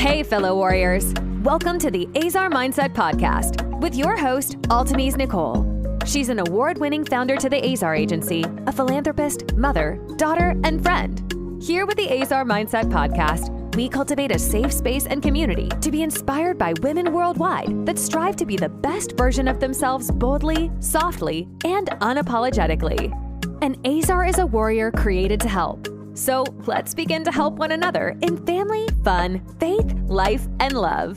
Hey, fellow warriors. Welcome to the Azar Mindset Podcast with your host, Altimese Nichole. She's an award-winning founder to the Azar Agency, a philanthropist, mother, daughter, and friend. Here with the Azar Mindset Podcast, we cultivate a safe space and community to be inspired by women worldwide that strive to be the best version of themselves boldly, softly, and unapologetically. And Azar is a warrior created to help. So let's begin to help one another in family, fun, faith, life, and love.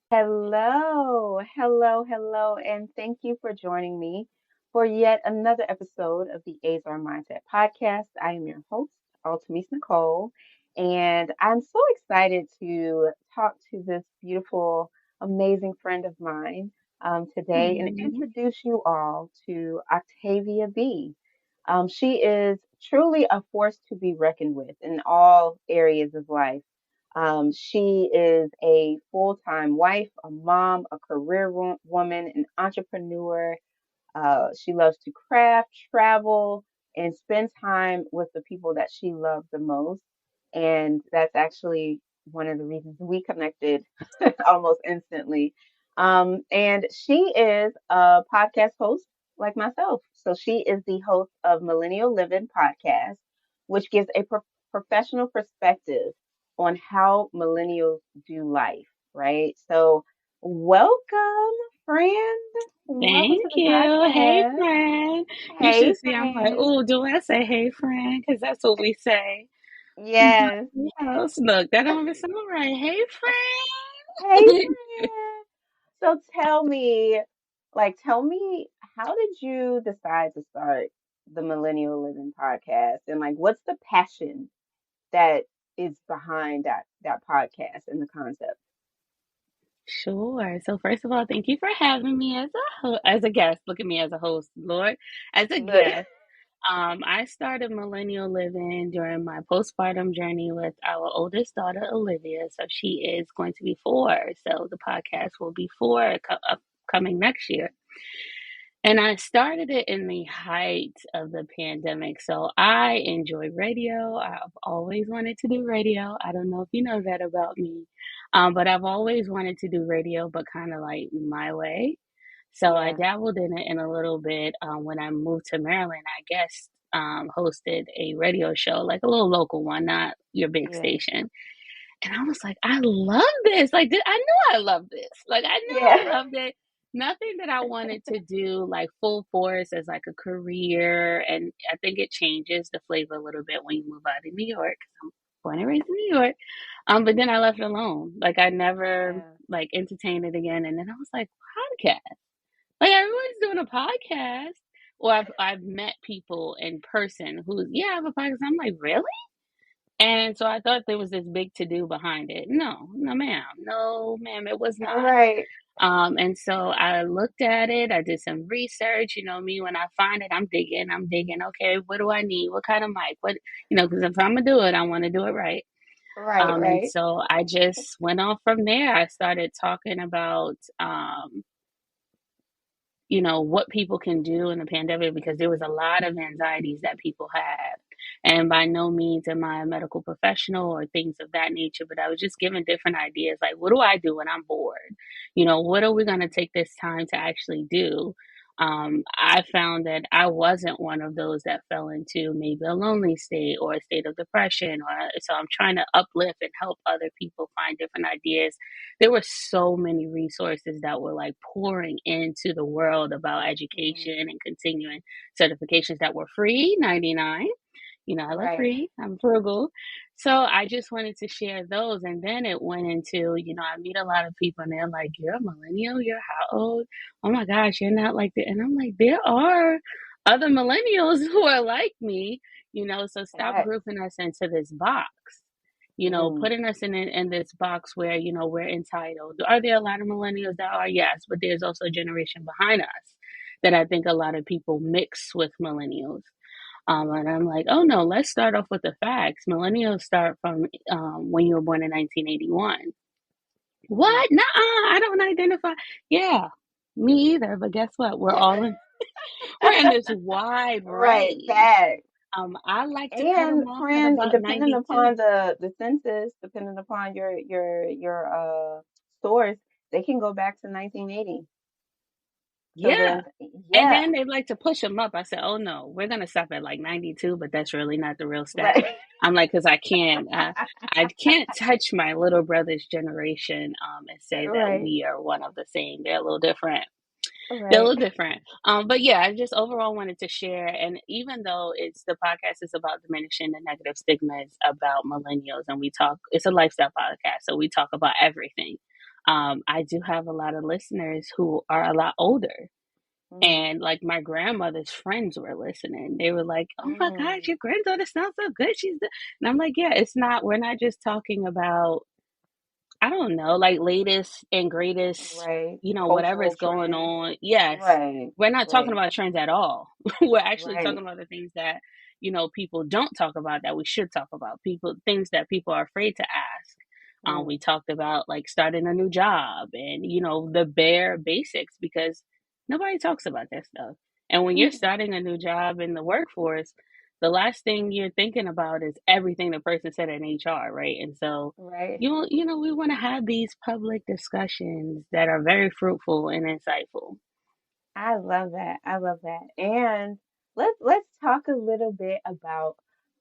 Hello, and thank you for joining me for yet another episode of the Azar Mindset Podcast. I am your host, Altimese Nichole, and I'm so excited to talk to this beautiful, amazing friend of mine today and introduce you all to Octavia B. She is truly a force to be reckoned with in all areas of life. She is a full-time wife, a mom, a career woman, an entrepreneur. She loves to craft, travel, and spend time with the people that she loves the most. And that's actually one of the reasons we connected almost instantly. And she is a podcast host like myself. So she is the host of Millennial Livin podcast, which gives a professional perspective on how millennials do life, right? So welcome, friend. Welcome Thank to the you. Hey, podcast. friend. You Hey, should see. I'm like, friend. oh, do I say hey, friend? Because that's what we say. In Yes. my house. Look, that don't even sound right. Hey, Hey, friend. friend. So tell me, how did you decide to start the Millennial Living podcast? And like, what's the passion that is behind that podcast and the concept? Sure. So first of all, thank you for having me as as a guest. Look at me as a host, Lord, as a Look, guest. I started Millennial Living during my postpartum journey with our oldest daughter, Olivia. So she is going to be 4. So the podcast will be 4 upcoming next year. And I started it in the height of the pandemic. So I enjoy radio. I've always wanted to do radio. I don't know if you know that about me, but I've always wanted to do radio, but kind of like my way. So I yeah, dabbled in it in a little bit when I moved to Maryland. I guess hosted a radio show, like a little local one, not your big yeah, station. And I was like, I love this. Like, I knew I loved this. Like, I yeah, knew I loved it. Nothing that I wanted to do like full force as like a career. And I think it changes the flavor a little bit when you move out of New York. 'Cause I'm born and raised in New York. But then I left it alone. Like, I never yeah, like entertained it again. And then I was like, podcast. Like everyone's doing a podcast. Or I've met people in person who's, yeah, I have a podcast. I'm like, really? And so I thought there was this big to do behind it. No, no, ma'am. No, ma'am, it was all not. right, And so I looked at it. I did some research. You know me, when I find it, I'm digging. I'm digging. Okay, what do I need? What kind of mic? What, because if I'm gonna do it, I want to do it right. right, And right. so I just went off from there. I started talking about, what people can do in the pandemic because there was a lot of anxieties that people had. And by no means am I a medical professional or things of that nature, but I was just given different ideas like, what do I do when I'm bored? What are we going to take this time to actually do? I found that I wasn't one of those that fell into maybe a lonely state or a state of depression. So I'm trying to uplift and help other people find different ideas. There were so many resources that were like pouring into the world about Mhm. education and continuing certifications that were free, 99. I love Right. free. I'm frugal. So I just wanted to share those. And then it went into, I meet a lot of people and they're like, you're a millennial? You're how old? Oh my gosh, you're not like that. And I'm like, there are other millennials who are like me, so stop Facts. grouping us into this box. Mm, Putting us in this box where, we're entitled. Are there a lot of millennials that are? Yes, but there's also a generation behind us that I think a lot of people mix with millennials. And I'm like, oh no, let's start off with the facts. Millennials start from when you were born in 1981. mm. What? Nuh-uh, I don't identify. Yeah, me either. But guess what? We're all in. We're in this wide Right, range. back. I like to cut And them off at friend, about depending 92. upon the census, depending upon your source, they can go back to 1980. So Yeah. then, And yeah, then they like to push them up. I said, "Oh no, we're gonna stop at like 92," but that's really not the real stat. right, I'm like, because I can't touch my little brother's generation and say that right, we are one of the same. They're a little different. They're a right. little different. But yeah, I just overall wanted to share. And even though it's the podcast is about diminishing the negative stigmas about millennials, and it's a lifestyle podcast, so we talk about everything. I do have a lot of listeners who are a lot older. Mm, And like my grandmother's friends were listening. They were like, "Oh my gosh, mm, your granddaughter sounds so good. And I'm like, yeah, we're not just talking about I don't know, like latest and greatest, right. whatever Cultural is going trends. on. Yes. Right, We're not talking right, about trends at all. We're actually right. talking about the things that, people don't talk about that we should talk about. Things that people are afraid to ask. Mm, We talked about like starting a new job and, the bare basics because nobody talks about that stuff. And when you're mm, starting a new job in the workforce, the last thing you're thinking about is everything the person said in HR, right? And so, right. we want to have these public discussions that are very fruitful and insightful. I love that. I love that. And let's talk a little bit about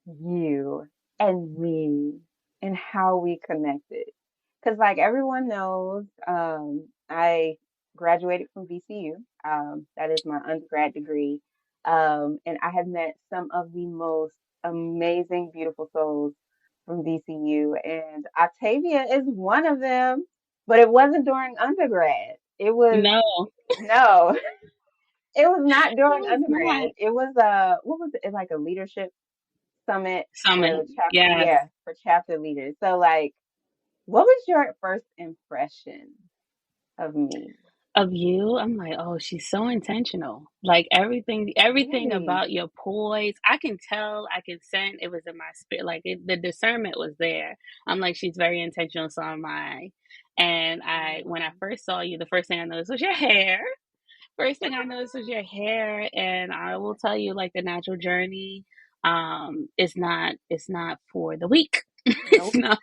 you and me and how we connected. Because like everyone knows, I graduated from VCU. That is my undergrad degree. And I have met some of the most amazing, beautiful souls from VCU. And Octavia is one of them, but it wasn't during undergrad. It was No, no. It was not it during was undergrad. not. It was what was it like a leadership summit for Summit. the chapter, Yes. yeah, for chapter leaders. So like, what was your first impression of me? Of you, I'm like, oh, she's so intentional. Like everything Really? about your poise, I can tell, I can sense it was in my spirit. Like the discernment was there. I'm like, she's very intentional, so am I. And when I Mm. first saw you, the first thing I noticed was your hair. First thing I noticed was your hair, and I will tell you, like the natural journey, it's not for the weak. It's Nope. not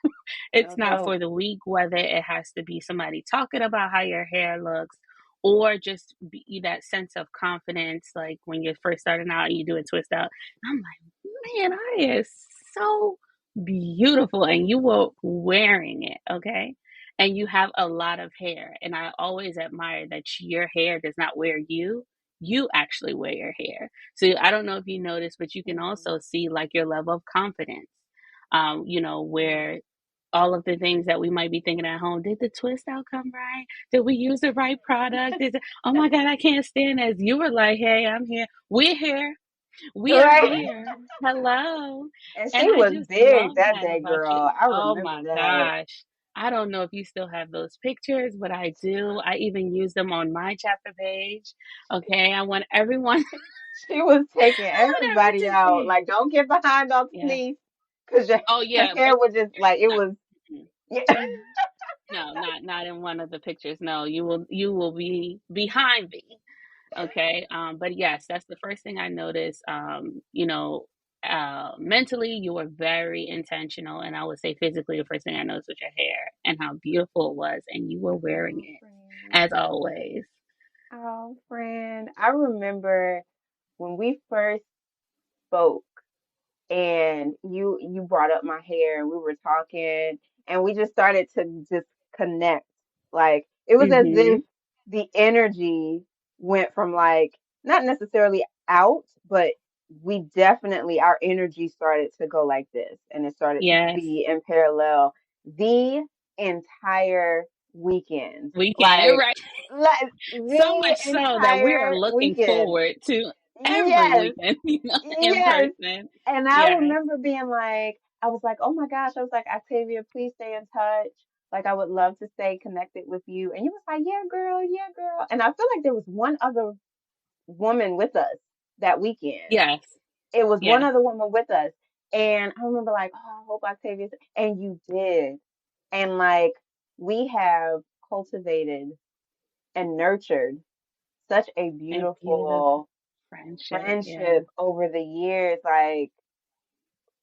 No, it's not no. for the weak. Whether it has to be somebody talking about how your hair looks, or just be that sense of confidence, like when you're first starting out, and you do a twist out. I'm like, man, I is so beautiful, and you were wearing it, okay? And you have a lot of hair. And I always admire that your hair does not wear you. You actually wear your hair. So I don't know if you noticed, but you can Mm, also see like your level of confidence. mm. Where all of the things that we might be thinking at home, did the twist out come right? Did we use the right product? Oh my God, I can't stand this. You were like, hey, I'm here. We're here. We are Right. here. Hello. And And she I was just big love that that day, about you. girl. I Oh remember my that. gosh. I don't know if you still have those pictures, but I do. I even use them on my chapter page. Okay. I want everyone, She was taking I want everyone everybody to out. see. Like, don't get behind us, Yeah. please, because your Oh, her yeah. hair But was just like it no, was. mm, Yeah. no, not in one of the pictures. No, you will be behind me. Okay. But yes, that's the first thing I noticed. Mentally, you were very intentional. And I would say physically, the first thing I noticed was your hair and how beautiful it was. And you were wearing Oh, it friend. as always. Oh, friend. I remember when we first spoke and you brought up my hair and we were talking and we just started to just connect. Like it was as Mm-hmm. if the energy went from like not necessarily out, but we definitely our energy started to go like this and it started to Yes. be in parallel the entire weekend. Weekend, Like right? So the much so that we are entire looking weekend. forward to every Yes, weekend, in yes. person. And I Yes. remember being like, I was like, oh my gosh, I was like, Octavia, please stay in touch. Like, I would love to stay connected with you. And you was like, yeah, girl. And I feel like there was one other woman with us that weekend. Yes. It was one Yes. other woman with us. And I remember like, oh, I hope Octavia, and you did. And like, we have cultivated and nurtured such a A beautiful beautiful Friendship, yeah. friendship over the years. Like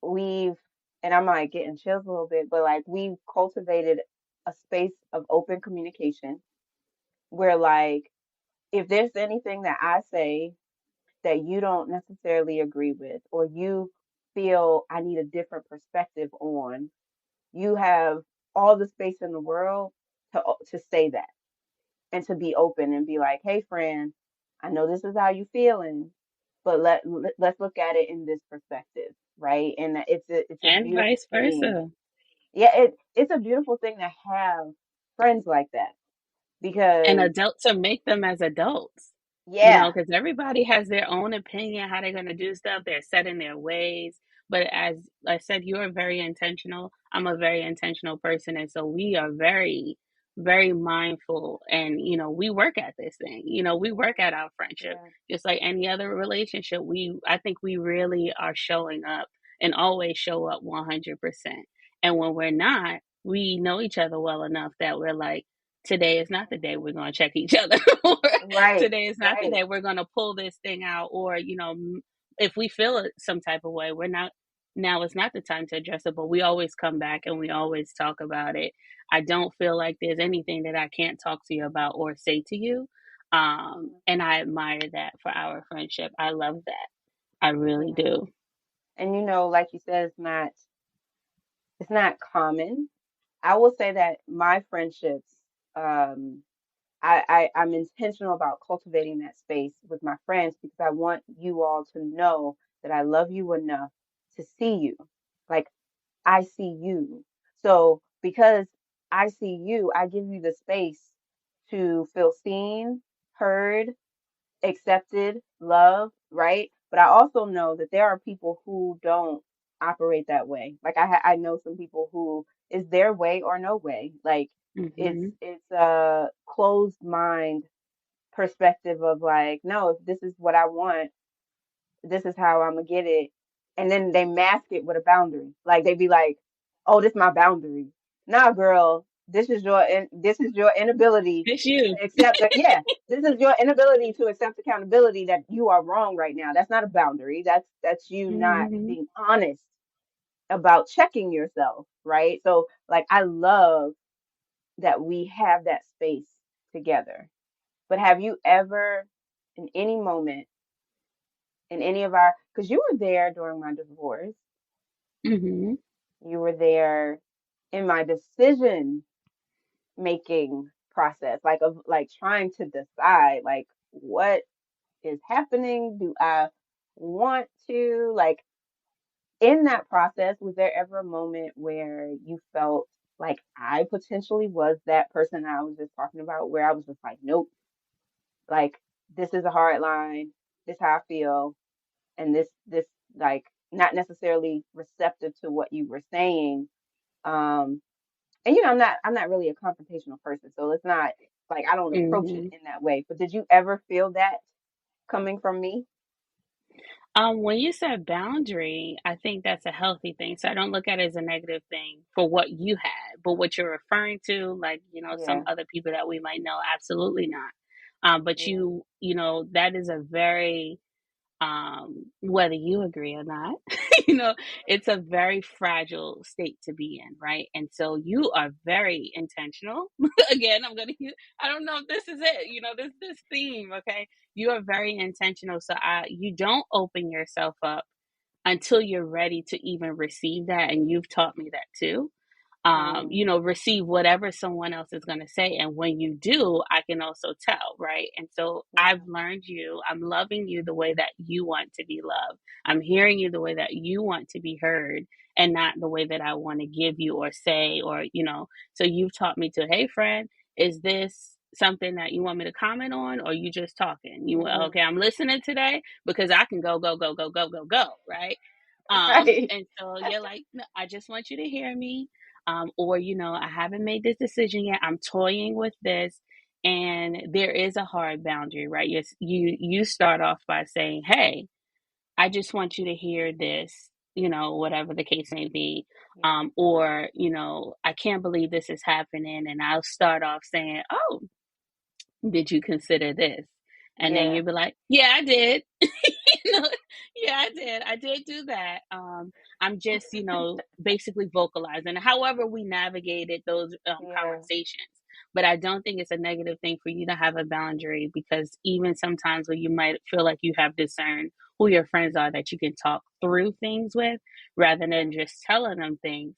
we've, and I'm like getting chills a little bit, but like we've cultivated a space of open communication where like if there's anything that I say that you don't necessarily agree with, or you feel I need a different perspective on, you have all the space in the world to say that and to be open and be like, "Hey, friend, I know this is how you feeling, but let's look at it in this perspective, right?" And it's a And beautiful vice thing. versa. Yeah, it's a beautiful thing to have friends like that And because adults to make them as adults, yeah, because everybody has their own opinion how they're going to do stuff. They're set in their ways. But as I said, you're very intentional. I'm a very intentional person. And so we are very, very mindful. And, we work at this thing. We work at our friendship yeah, just like any other relationship. I think we really are showing up and always show up 100%. And when we're not, we know each other well enough that we're like, today is not the day we're going to check each other. Or right, today is not the right, day we're going to pull this thing out. Or, if we feel it some type of way, we're not, now is not the time to address it, but we always come back and we always talk about it. I don't feel like there's anything that I can't talk to you about or say to you. And I admire that for our friendship. I love that. I really yeah. do. And like you said, it's not common. I will say that my friendships, um, I'm intentional about cultivating that space with my friends because I want you all to know that I love you enough to see you. Like I see you. So because I see you, I give you the space to feel seen, heard, accepted, loved, right? But I also know that there are people who don't operate that way. Like I know some people who is their way or no way. Like Hmm. it's a closed mind perspective of like, no, if this is what I want, this is how I'm gonna get it. And then they mask it with a boundary. Like they be like, oh, this is my boundary. Nah, girl, this is your inability It's to you. accept that. Yeah, this is your inability to accept accountability that you are wrong right now. That's not a boundary. That's you not Hmm. being honest about checking yourself, right? So like I love that we have that space together. But have you ever in any moment in any of our, because you were there during my divorce, Hmm. you were there in my decision making process, like of like trying to decide like what is happening. Do I want to like in that process, was there ever a moment where you felt like I potentially was that person I was just talking about, where I was just like, nope, like this is a hard line, this how I feel, and this like not necessarily receptive to what you were saying. Um, and I'm not really a confrontational person, so it's not like I don't approach it Hmm. in that way. But did you ever feel that coming from me? When you said boundary, I think that's a healthy thing. So I don't look at it as a negative thing for what you had, but what you're referring to, like, some Yeah, other people that we might know, absolutely not. But yeah, that is a very whether you agree or not, you know, it's a very fragile state to be in, right? And so you are very intentional. Again, I don't know if this is it, this theme, okay? You are very intentional. So you don't open yourself up until you're ready to even receive that. And you've taught me that too. mm, Receive whatever someone else is going to say. And when you do, I can also tell, right? And so I've yeah, learned I'm loving you the way that you want to be loved. I'm hearing you the way that you want to be heard and not the way that I want to give you or say, so you've taught me to, hey, friend, is this something that you want me to comment on or you just talking? hmm Okay, I'm listening today because I can go, go, go, go, go, go, go, right? right, And so you're like, no, I just want you to hear me, or I haven't made this decision yet, I'm toying with this, and there is a hard boundary, right? You start off by saying, hey, I just want you to hear this, whatever the case may be. yeah, Or I can't believe this is happening, and I'll start off saying, oh, did you consider this? And then Yeah. you'd be like, yeah, I did. You know, yeah, I did. I did do that. I'm just, basically vocalizing. However, we navigated those Yeah. conversations. But I don't think it's a negative thing for you to have a boundary, because even sometimes when you might feel like you have discerned who your friends are that you can talk through things with, rather Yeah. than just telling them things,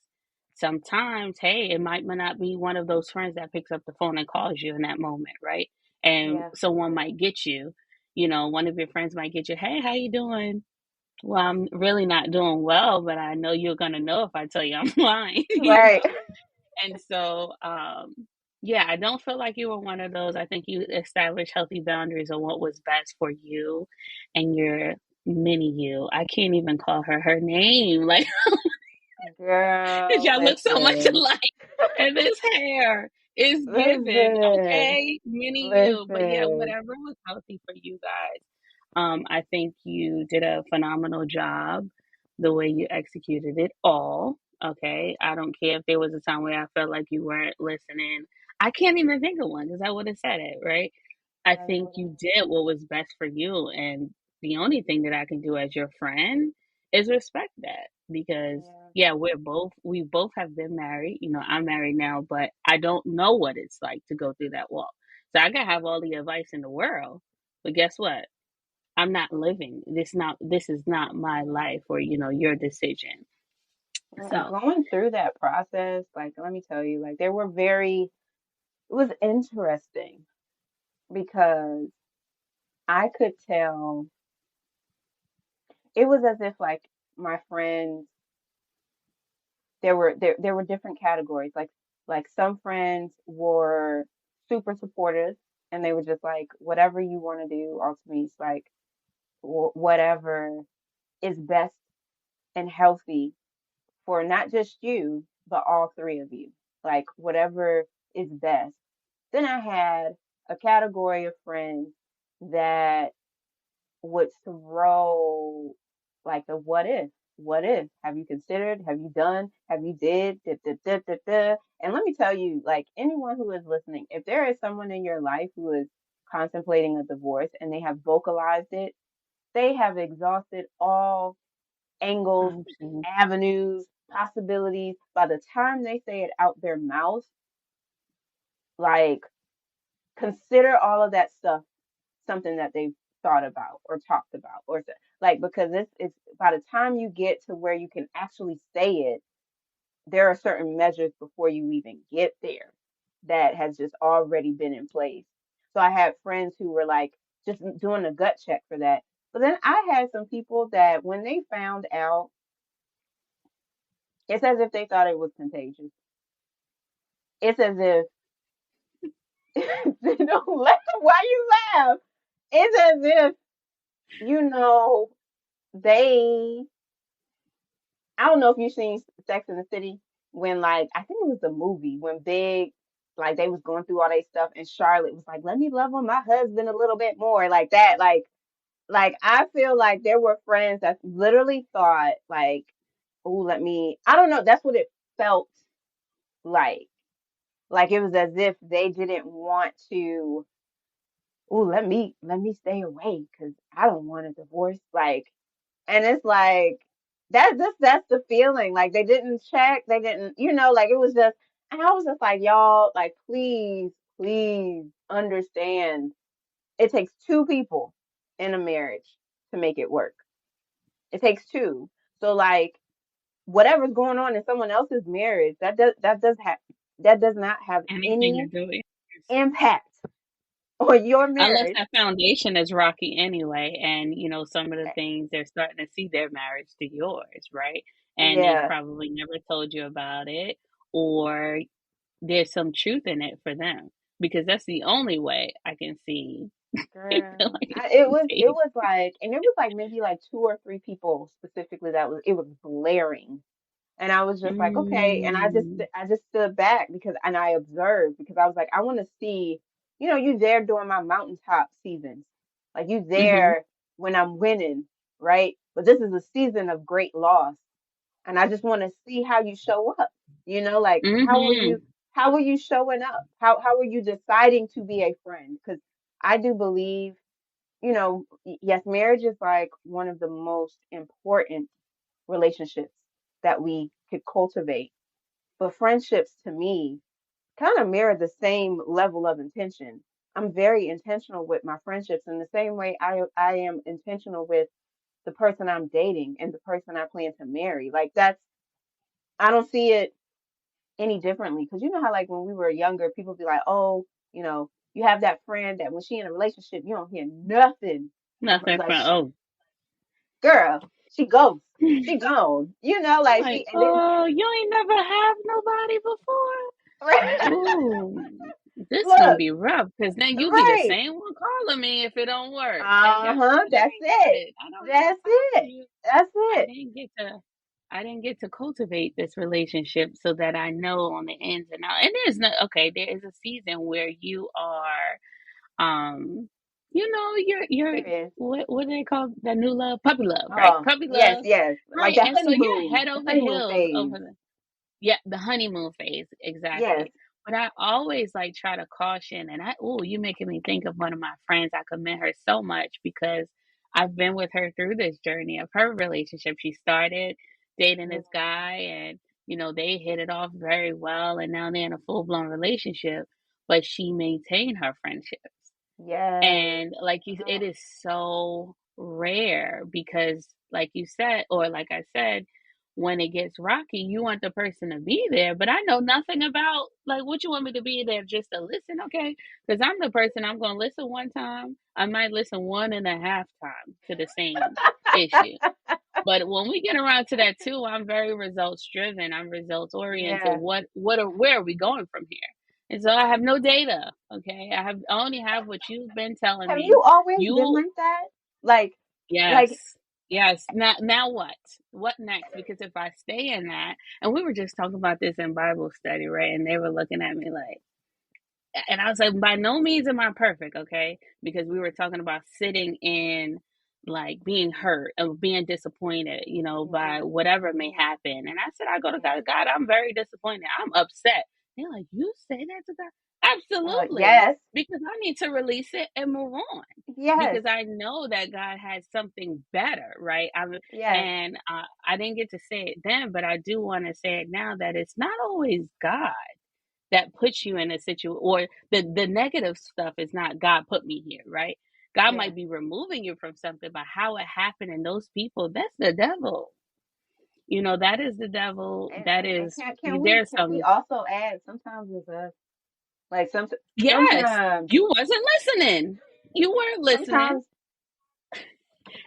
sometimes, hey, it might not be one of those friends that picks up the phone and calls you in that moment, right? And Yeah. someone might get you, one of your friends might get you, hey, how you doing? Well, I'm really not doing well, but I know you're gonna know if I tell you I'm lying, Right. And so, yeah, I don't feel like you were one of those. I think you established healthy boundaries on what was best for you and your mini you. I can't even call her name, like, because Girl, y'all look so much listen. alike. And this hair is given, Listen. okay, mini you. But yeah, Listen. whatever was healthy for you guys. I think you did a phenomenal job the way you executed it all. Okay. I don't care if there was a time where I felt like you weren't listening. I can't even think of one because I would have said it, right? I think Right. you did what was best for you. And the only thing that I can do as your friend is respect that, because Yeah. yeah, we both have been married. I'm married now, but I don't know what it's like to go through that walk. So I can have all the advice in the world, but guess what? I'm not living. This is not my life, or your decision. So, Going through that process, like, let me tell you, like, it was interesting because I could tell it was as if, like, my friends, there were different categories. Like some friends were super supportive and they were just like, whatever you want to do, ultimately, it's like, whatever is best and healthy for not just you, but all three of you. Like whatever is best. Then I had a category of friends that would throw like the what if, what if, have you considered, have you done, have you did, da, da, da, da, da. And let me tell you, like anyone who is listening, if there is someone in your life who is contemplating a divorce and they have vocalized it, they have exhausted all angles, options. avenues, possibilities. By the time they say it out their mouth, like consider all of that stuff something that they've thought about or talked about like because it's by the time you get to where you can actually say it, there are certain measures before you even get there that has just already been in place. So I had friends who were like just doing a gut check for that. But then I had some people that when they found out, it's as if they thought it was contagious. It's as if they don't laugh. Why you laugh? It's as if, you know, they I don't know if you've seen Sex in the City when like I think it was the movie when Big like they was going through all that stuff and Charlotte was like, let me love on my husband a little bit more like that. Like I feel like there were friends that literally thought like, oh, let me I don't know, that's what it felt like. Like it was as if they didn't want to, oh, let me stay away because I don't want a divorce. Like and it's like that's the feeling. Like they didn't check, they didn't, like it was just and I was just like, y'all, like please, please understand it takes two people in a marriage to make it work. It takes two. So like whatever's going on in someone else's marriage, that does not have Anything to any do it. impact on your Unless marriage. that foundation is rocky anyway, and some of the things they're starting to see their marriage to yours, right? And they've Yeah, probably never told you about it, or there's some truth in it for them, because that's the only way I can see it feel girl. like it's It contagious. was like, and it was like maybe like two or three people specifically it was blaring, and I was just like, okay, and Mm, I just stood back because and I observed because I was like, I want to see, you there during my mountaintop seasons, like you mm-hmm, there when I'm winning, right? But this is a season of great loss, and I just want to see how you show up. Like mm-hmm. how are you showing up? How are you deciding to be a friend? Because I do believe. yes, marriage is like one of the most important relationships that we could cultivate. But friendships to me kind of mirror the same level of intention. I'm very intentional with my friendships in the same way I am intentional with the person I'm dating and the person I plan to marry. Like I don't see it any differently because you know how like when we were younger, people be like, oh, you have that friend that when she in a relationship, you don't hear nothing but Nothing like, from, oh. girl, she goes, she gone, I'm like like, she and then oh, you ain't never have nobody before? Ooh, this gonna look, be rough because then you be the right, same one calling me if it don't work. And guess uh-huh, what? I that's ain't got it, it. I don't have that's time for it, you. that's I it. didn't get to I didn't get to cultivate this relationship so that I know on the ins and outs. And there's no okay, there is a season where you are you're There is. what do they call the new love? Puppy love, right? Oh, Puppy yes, love. yes. Like Right. And so you're head the over honeymoon heels phase. over yeah, the honeymoon phase, Yes. exactly. But I always like try to caution, and you're making me think of one of my friends. I commend her so much because I've been with her through this journey of her relationship. She started dating Mhm. this guy, and they hit it off very well, and now they're in a full blown relationship. But she maintained her friendship. Yes. And like it Oh, is so rare because like you said, or like I said, when it gets rocky, you want the person to be there. But I know nothing about like what you want me to be there just to listen, okay? Because I'm the person I'm gonna listen one time. I might listen one and a half times to the same issue. But when we get around to that too, I'm very results driven. I'm results oriented. yeah. Where are we going from here? And so I have no data. Okay. I only have what you've been telling Have me. you always been You like that? Like, like, yes. Yes. Now what? What next? Because if I stay in that, and we were just talking about this in Bible study, right? And they were looking at me like, and I was like, by no means am I perfect, okay? Because we were talking about sitting in like being hurt of being disappointed, by hmm whatever may hmm happen. And I said, I go to yes. God, I'm very disappointed. I'm upset. They're like, you say that to God? Absolutely. Yes. Because I need to release it and move on. Yes. Because I know that God has something better, right? Yes. And I didn't get to say it then, but I do want to say it now that it's not always God that puts you in a situation, or the negative stuff is not God put me here, right? God Yeah. might be removing you from something, but how it happened in those people, that's the devil. That is the devil. That And is can there's we some. also add sometimes it's us. Like Yes, sometimes you wasn't listening. You weren't listening. sometimes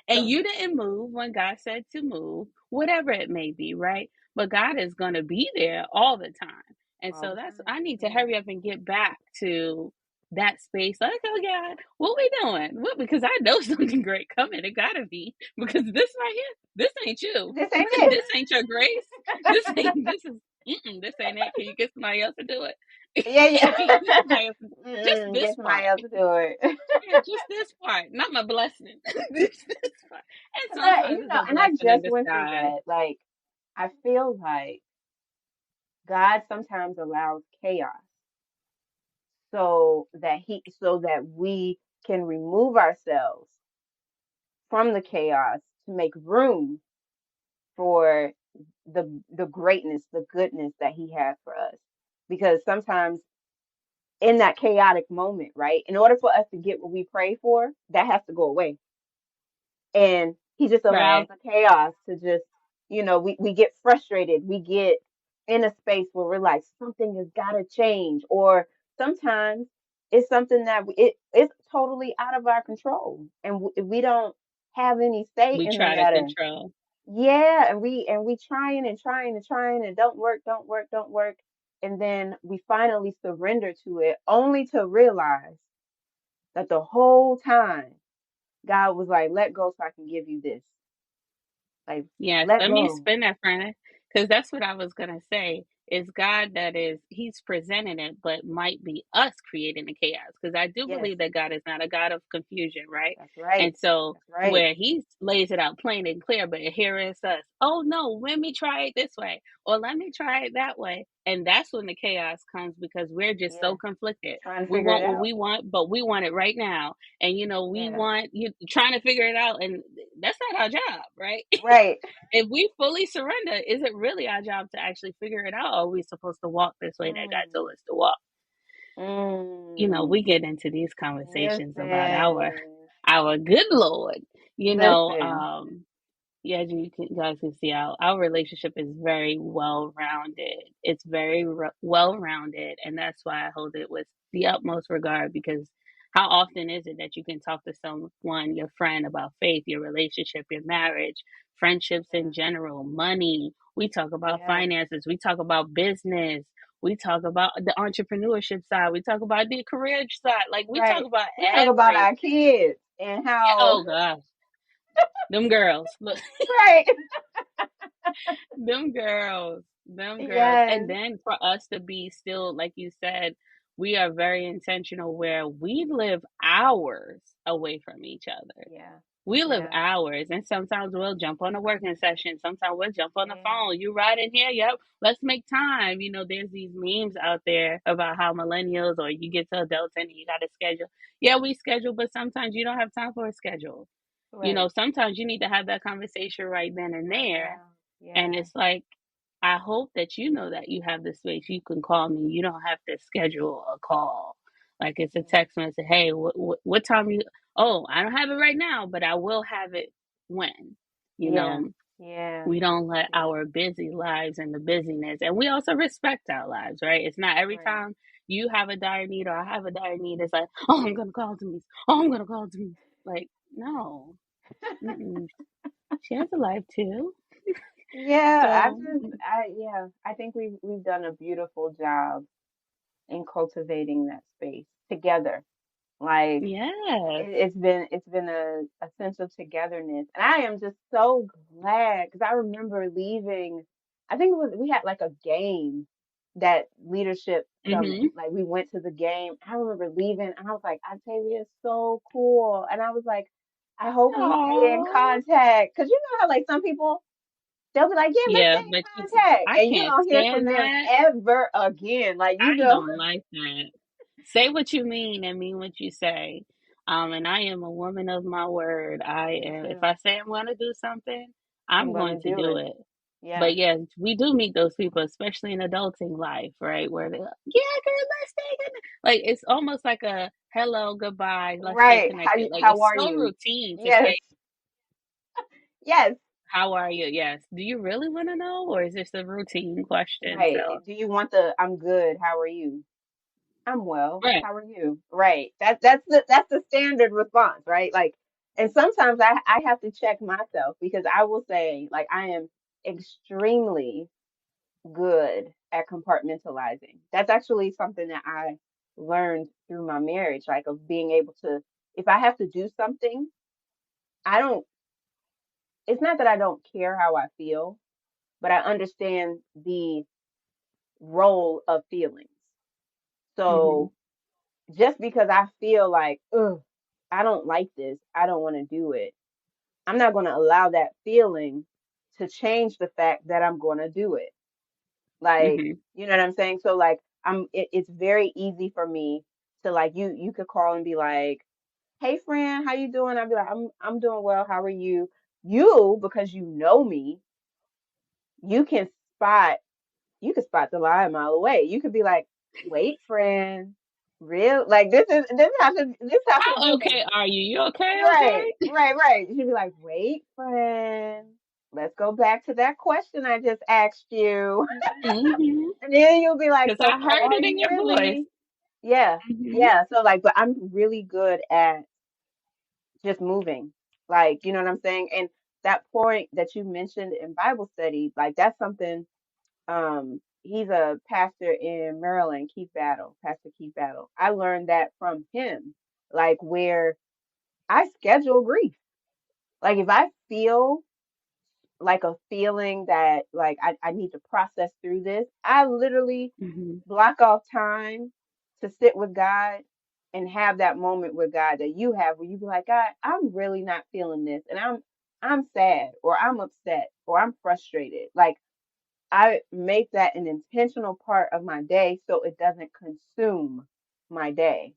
And some you didn't move when God said to move, whatever it may be, right? But God is going to be there all the time. And all so the time. I need to Yeah. hurry up and get back to that space. Like, oh God, what we doing? What, because I know something great coming. It gotta be because this right here, this ain't you. This ain't it. This ain't your grace. This ain't it. Can you get somebody else to do it? Yeah, Can you get yeah. somebody else? Just this Get somebody part. else to do it. Yeah, just this part, not my blessing. this part. And sometimes it's a And I blessing in just went through disguise. that. Like, I feel like God sometimes allows chaos so that we can remove ourselves from the chaos to make room for the greatness, the goodness that He has for us. Because sometimes in that chaotic moment, right, in order for us to get what we pray for, that has to go away. And he just allows Right. the chaos to just, we get frustrated. We get in a space where we're like, something has got to change. Or sometimes it's something that it's totally out of our control and we don't have any say We in the try to matter. control. Yeah, and we trying and trying and trying and don't work, don't work, don't work. And then we finally surrender to it only to realize that the whole time God was like, let go so I can give you this. Like, Yes, let let me go. spin that, friend, because that's what I was gonna say. It's God that is, He's presenting it, but might be us creating the chaos. Because I do Yes, believe that God is not a God of confusion, right? that's right. And so That's right. where He lays it out plain and clear, but here is us. Oh no, let me try it this way, or let me try it that way. And that's when the chaos comes because we're just Yeah. so conflicted. Trying to We figure it want what out. we want, but we want it right now. And we Yeah. want you trying to figure it out, and that's not our job, right? Right. If we fully surrender, is it really our job to actually figure it out? Or are we supposed to walk this way that God Mm. told us to walk? We Mm. get into these conversations about Listen. our good Lord. You know, Listen. yeah, you guys can see our relationship is very well rounded. It's very well rounded, and that's why I hold it with the utmost regard. Because how often is it that you can talk to someone, your friend, about faith, your relationship, your marriage, friendships Yeah. in general, money? We talk about Yeah. finances. We talk about business. We talk about the entrepreneurship side. We talk about the career side. Like we talk Right. about We talk about everything. our kids and how Oh gosh, them girls. Look, right. them girls. And Yes. then for us to be still, like you said, we are very intentional where we live hours away from each other. Yeah. We live Yeah. hours, and sometimes we'll jump on a working session. Sometimes we'll jump on the Yeah. phone. You right in here? Yep. Let's make time. There's these memes out there about how millennials, or you get to adults and you got to schedule. Yeah, we schedule, but sometimes you don't have time for a schedule. Right. Sometimes you need to have that conversation right then and Right there. now. And Yeah. it's like, I hope that you know that you have the space. You can call me. You don't have to schedule a call. Like it's a Yeah. text message. Hey, what time you? Oh, I don't have it right now, but I will have it when. You Yeah. know, Yeah. we don't let Yeah. our busy lives and the busyness, and we also respect our lives, right? It's not every Right. time you have a dire need or I have a dire need. It's like, oh, I'm gonna call Denise. Oh, I'm gonna call Denise. Like, no, mm-mm. She has a life too. Yeah, So I think we've done a beautiful job in cultivating that space together. Like yes. it's been a sense of togetherness, and I am just so glad because I remember leaving. I think it was we had like a game that leadership summit. Mhm. Like we went to the game. I remember leaving, and I was like, Octavia is so cool, and I was like, I hope we stay in Oh. contact because you know how like some people they'll be like, yeah, let's Yeah, stay but in contact, I and you can't don't hear from stand them that. ever again. Like you I know, don't like that. Say what you mean and mean what you say. And I am a woman of my word. I me am. If too. I say I'm going to do something, I'm I'm going gonna to do do it. it. Yeah. But yes, we do meet those people, especially in adulting life, right? Where they're like, yeah, girl, let's stay connected. Like it's almost like a hello, goodbye, let's stay Right. connected. Like How it's are so you? routine to Yes. say, Yes. how are you? Yes. Do you really want to know, or is this a routine question? Right. So, Do you want the I'm good, how are you? I'm well. right. How are you? Right. That's the standard response, right? Like and sometimes I have to check myself because I will say like I am extremely good at compartmentalizing. That's actually something that I learned through my marriage, like of being able to if I have to do something, I don't it's not that I don't care how I feel, but I understand the role of feelings. Mhm. So just because I feel like, ugh, I don't like this, I don't want to do it, I'm not going to allow that feeling to change the fact that I'm going to do it. Like, Mhm. you know what I'm saying? So like, it's very easy for me to like, you could call and be like, hey friend, how you doing? I'd be like, I'm doing well. How are you? You, because you know me, you can spot you could spot the lie a mile away. You could be like, wait, friend, real like this has to How do okay are you? You okay? right, Okay? right, right. You'd be like, wait, friend, let's go back to that question I just asked you. Mhm. And then you'll be like, Because so I how heard are it in you your voice. really? Yeah, Mhm. yeah. So like, but I'm really good at just moving. Like, you know what I'm saying? And that point that you mentioned in Bible study, like that's something he's a pastor in Maryland, Pastor Keith Battle. I learned that from him, like where I schedule grief. Like if I feel like a feeling that like I need to process through this, I literally Mhm. block off time to sit with God and have that moment with God that you have where you be like, God, I'm really not feeling this, and I'm sad or I'm upset or I'm frustrated. Like I make that an intentional part of my day so it doesn't consume my day,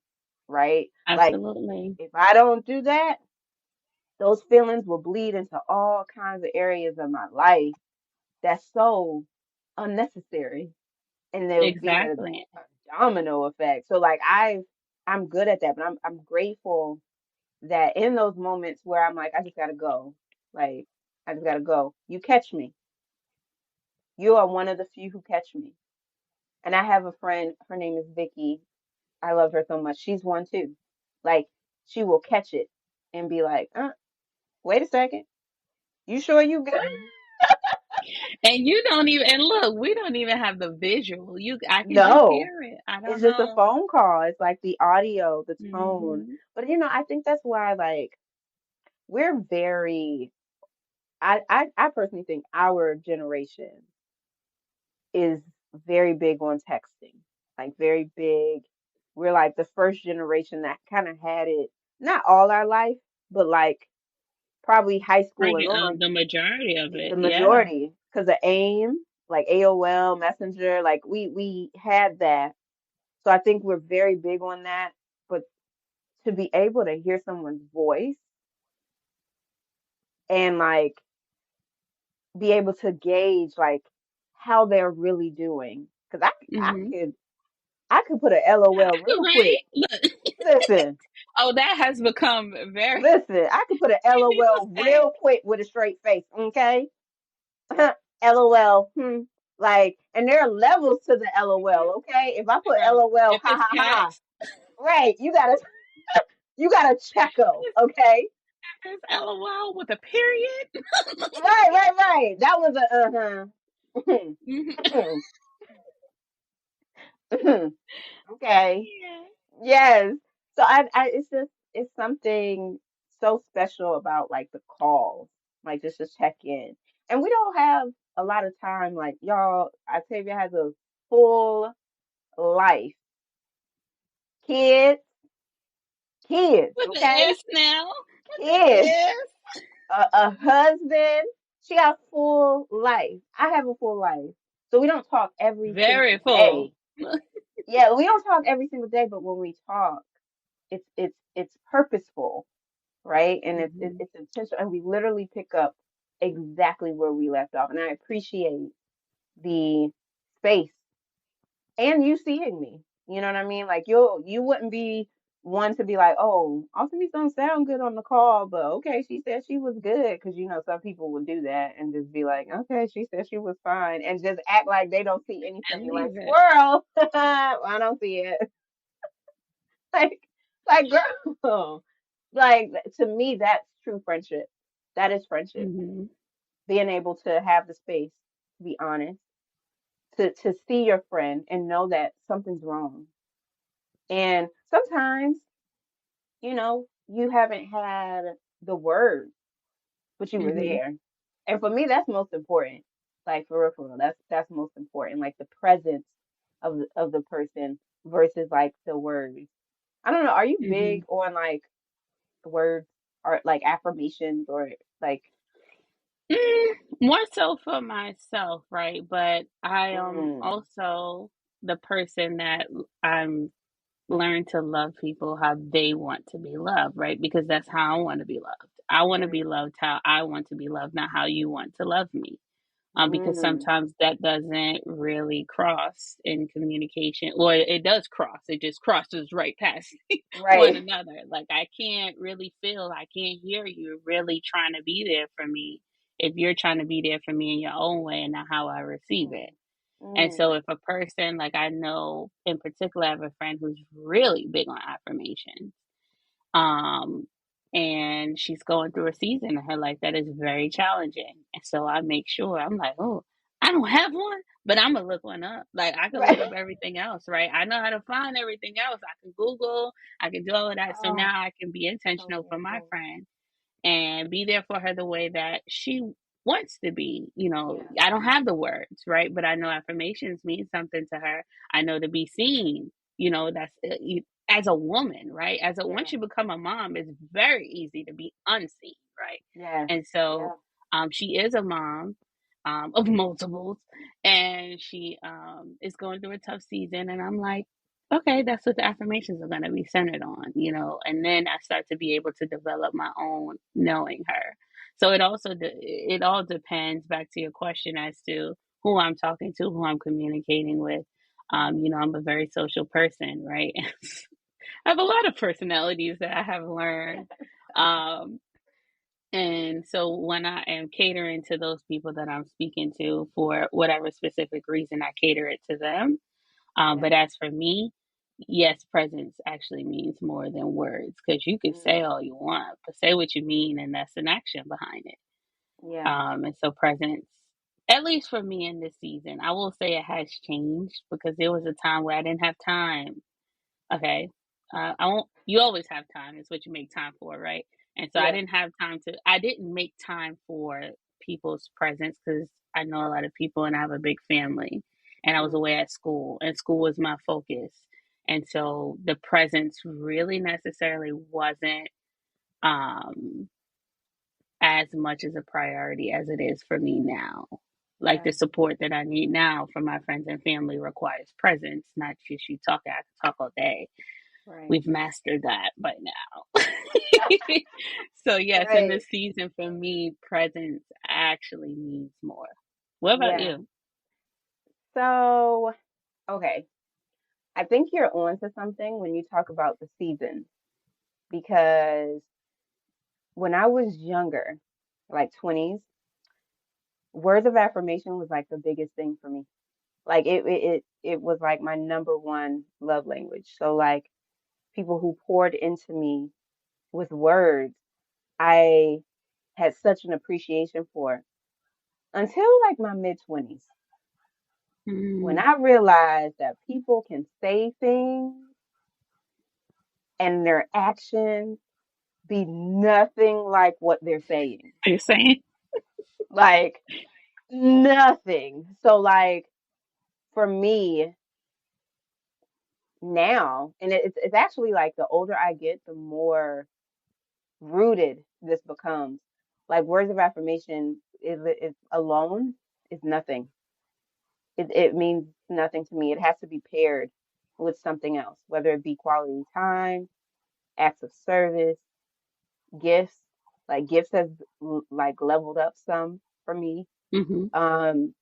right? Like Absolutely. if I don't do that, those feelings will bleed into all kinds of areas of my life that's so unnecessary, and there will be Exactly. a domino effect. So like I'm good at that, but I'm grateful that in those moments where I'm like, I just gotta go. Like, I just gotta go. You catch me. You are one of the few who catch me. And I have a friend, her name is Vicky. I love her so much. She's one too. Like, she will catch it and be like, wait a second. You sure you good? And you don't even, and look, we don't even have the visual. I can just No. hear it. I It's don't just a know. phone call. It's like the audio, the tone. Hmm. But I think that's why like we're very I personally think our generation is very big on texting. Like very big. We're like the first generation that kind of had it, not all our life, but like probably high school and on, The majority of the it, yeah. majority, because of AIM, like AOL, Messenger, like we had that. So I think we're very big on that. But to be able to hear someone's voice and like be able to gauge like how they're really doing, because Hmm. I could put a LOL real quick. Right? Look, Listen, oh, that has become very, listen, I could put a and people LOL say, real quick with a straight face. Okay, LOL. Like, and there are levels to the LOL. Okay, if I put girl, LOL, if ha it's ha ha, text, right? You gotta checkle. Okay, if it's LOL with a period. right. That was a Hmm. okay. Yeah. Yes. So it's something so special about like the calls, like just to check in. And we don't have a lot of time, like y'all, Octavia has a full life. Kids, kids, With the okay? S now. With the Kids, S. a husband. She got a full life. I have a full life. So we don't talk every Very single full. day. Yeah, we don't talk every single day, but when we talk, it's purposeful, right? And Hmm. it's intentional, and we literally pick up exactly where we left off. And I appreciate the space and you seeing me. You know what I mean? Like you wouldn't be one to be like, oh, Altimese don't sound good on the call, but okay, she said she was good, because some people would do that and just be like, okay, she said she was fine, and just act like they don't see And anything. Like leave it. squirrel, I don't see it. Like, girl, like to me, that's true friendship. That is friendship. Hmm. Being able to have the space to be honest, to see your friend and know that something's wrong. And sometimes, you haven't had the words, but you were Hmm. there. And for me, that's most important. Like for real, that's most important. Like the presence of the person versus like the words. I don't know. Are you Hmm. big on like words or like affirmations or like More so for myself, right? But I am mm, also the person that I'm learn to love people how they want to be loved, right? Because that's how I want to be loved. I want to be mm, loved how I want to be loved, not how you want to love me. Because mm, sometimes that doesn't really cross in communication. Well, it does cross. It just crosses right past one right. another. Like I can't really feel, I can't hear you really trying to be there for me if you're trying to be there for me in your own way and not how I receive Mm, it. And so mm, if a person, like I know in particular, I have a friend who's really big on affirmation. Um, and she's going through a season in her life that is very challenging. And so I make sure I'm like, oh, I don't have one, but I'm gonna look one up. Like I can look right. up everything else, right? I know how to find everything else. I can Google, I can do all of that. So Oh, now I can be so intentional for my beautiful. friend and be there for her the way that she wants to be. Yeah. I don't have the words, right? But I know affirmations mean something to her. I know to be seen, that's as a woman, right? Yeah. Once you become a mom, it's very easy to be unseen, right? Yes. And so Yeah. she is a mom of multiples, and she is going through a tough season. And I'm like, okay, that's what the affirmations are going to be centered on, and then I start to be able to develop my own knowing her. So it all depends, back to your question, as to who I'm talking to, who I'm communicating with. I'm a very social person, right? I have a lot of personalities that I have learned. Um, and so when I am catering to those people that I'm speaking to for whatever specific reason, I cater it to them. Yeah. But as for me, yes, presence actually means more than words, because you can Mm. say all you want, but say what you mean, and that's an action behind it. Yeah. And so presence, at least for me in this season, I will say it has changed, because there was a time where I didn't have time. Okay. I won't, you always have time. It's what you make time for, right? And so Yeah. I didn't make time for people's presence, because I know a lot of people and I have a big family, and I was Mm. away at school, and school was my focus. And so the presence really necessarily wasn't um, as much as a priority as it is for me now. Like, Yeah. the support that I need now from my friends and family requires presence, not just you talking. I can talk all day. Right. We've mastered that by now. So yes, in Right. this season for me, presence actually means more. What about Yeah. you? So, okay. I think you're on to something when you talk about the season because when I was younger, like 20s, words of affirmation was like the biggest thing for me. Like it was like my number one love language. So like people who poured into me with words, I had such an appreciation for until like my mid 20s when Mm, I realized that people can say things and their actions be nothing like what they're saying. are you saying? Like nothing. So like for me now, and it's actually like the older I get, the more rooted this becomes. Like words of affirmation is alone is nothing. It means nothing to me. It has to be paired with something else, whether it be quality time, acts of service, gifts. Like gifts has like leveled up some for me. Mm-hmm. Um,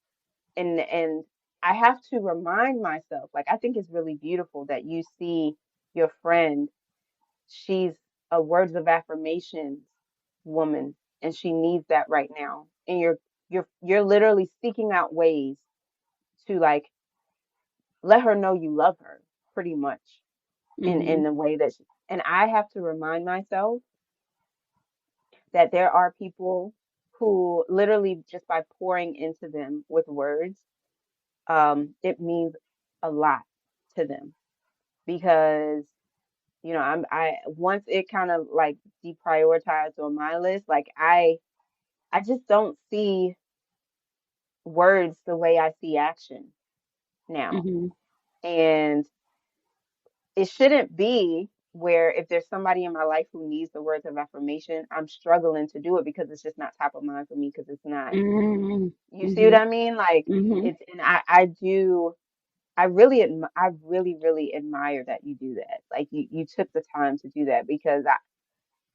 and I have to remind myself, like I think it's really beautiful that you see your friend, she's a words of affirmations woman and she needs that right now. And you're literally seeking out ways to like let her know you love her pretty much in Mm-hmm. the way that and I have to remind myself that there are people who literally just by pouring into them with words, it means a lot to them because I once it kind of like deprioritized on my list, like I just don't see words the way I see action now. Mm-hmm. And it shouldn't be where if there's somebody in my life who needs the words of affirmation, I'm struggling to do it because it's just not top of mind for me because it's not. Mm-hmm. You see what Mm-hmm. I mean? Like Mm-hmm. it's and I do I really really admire that you do that. Like you took the time to do that because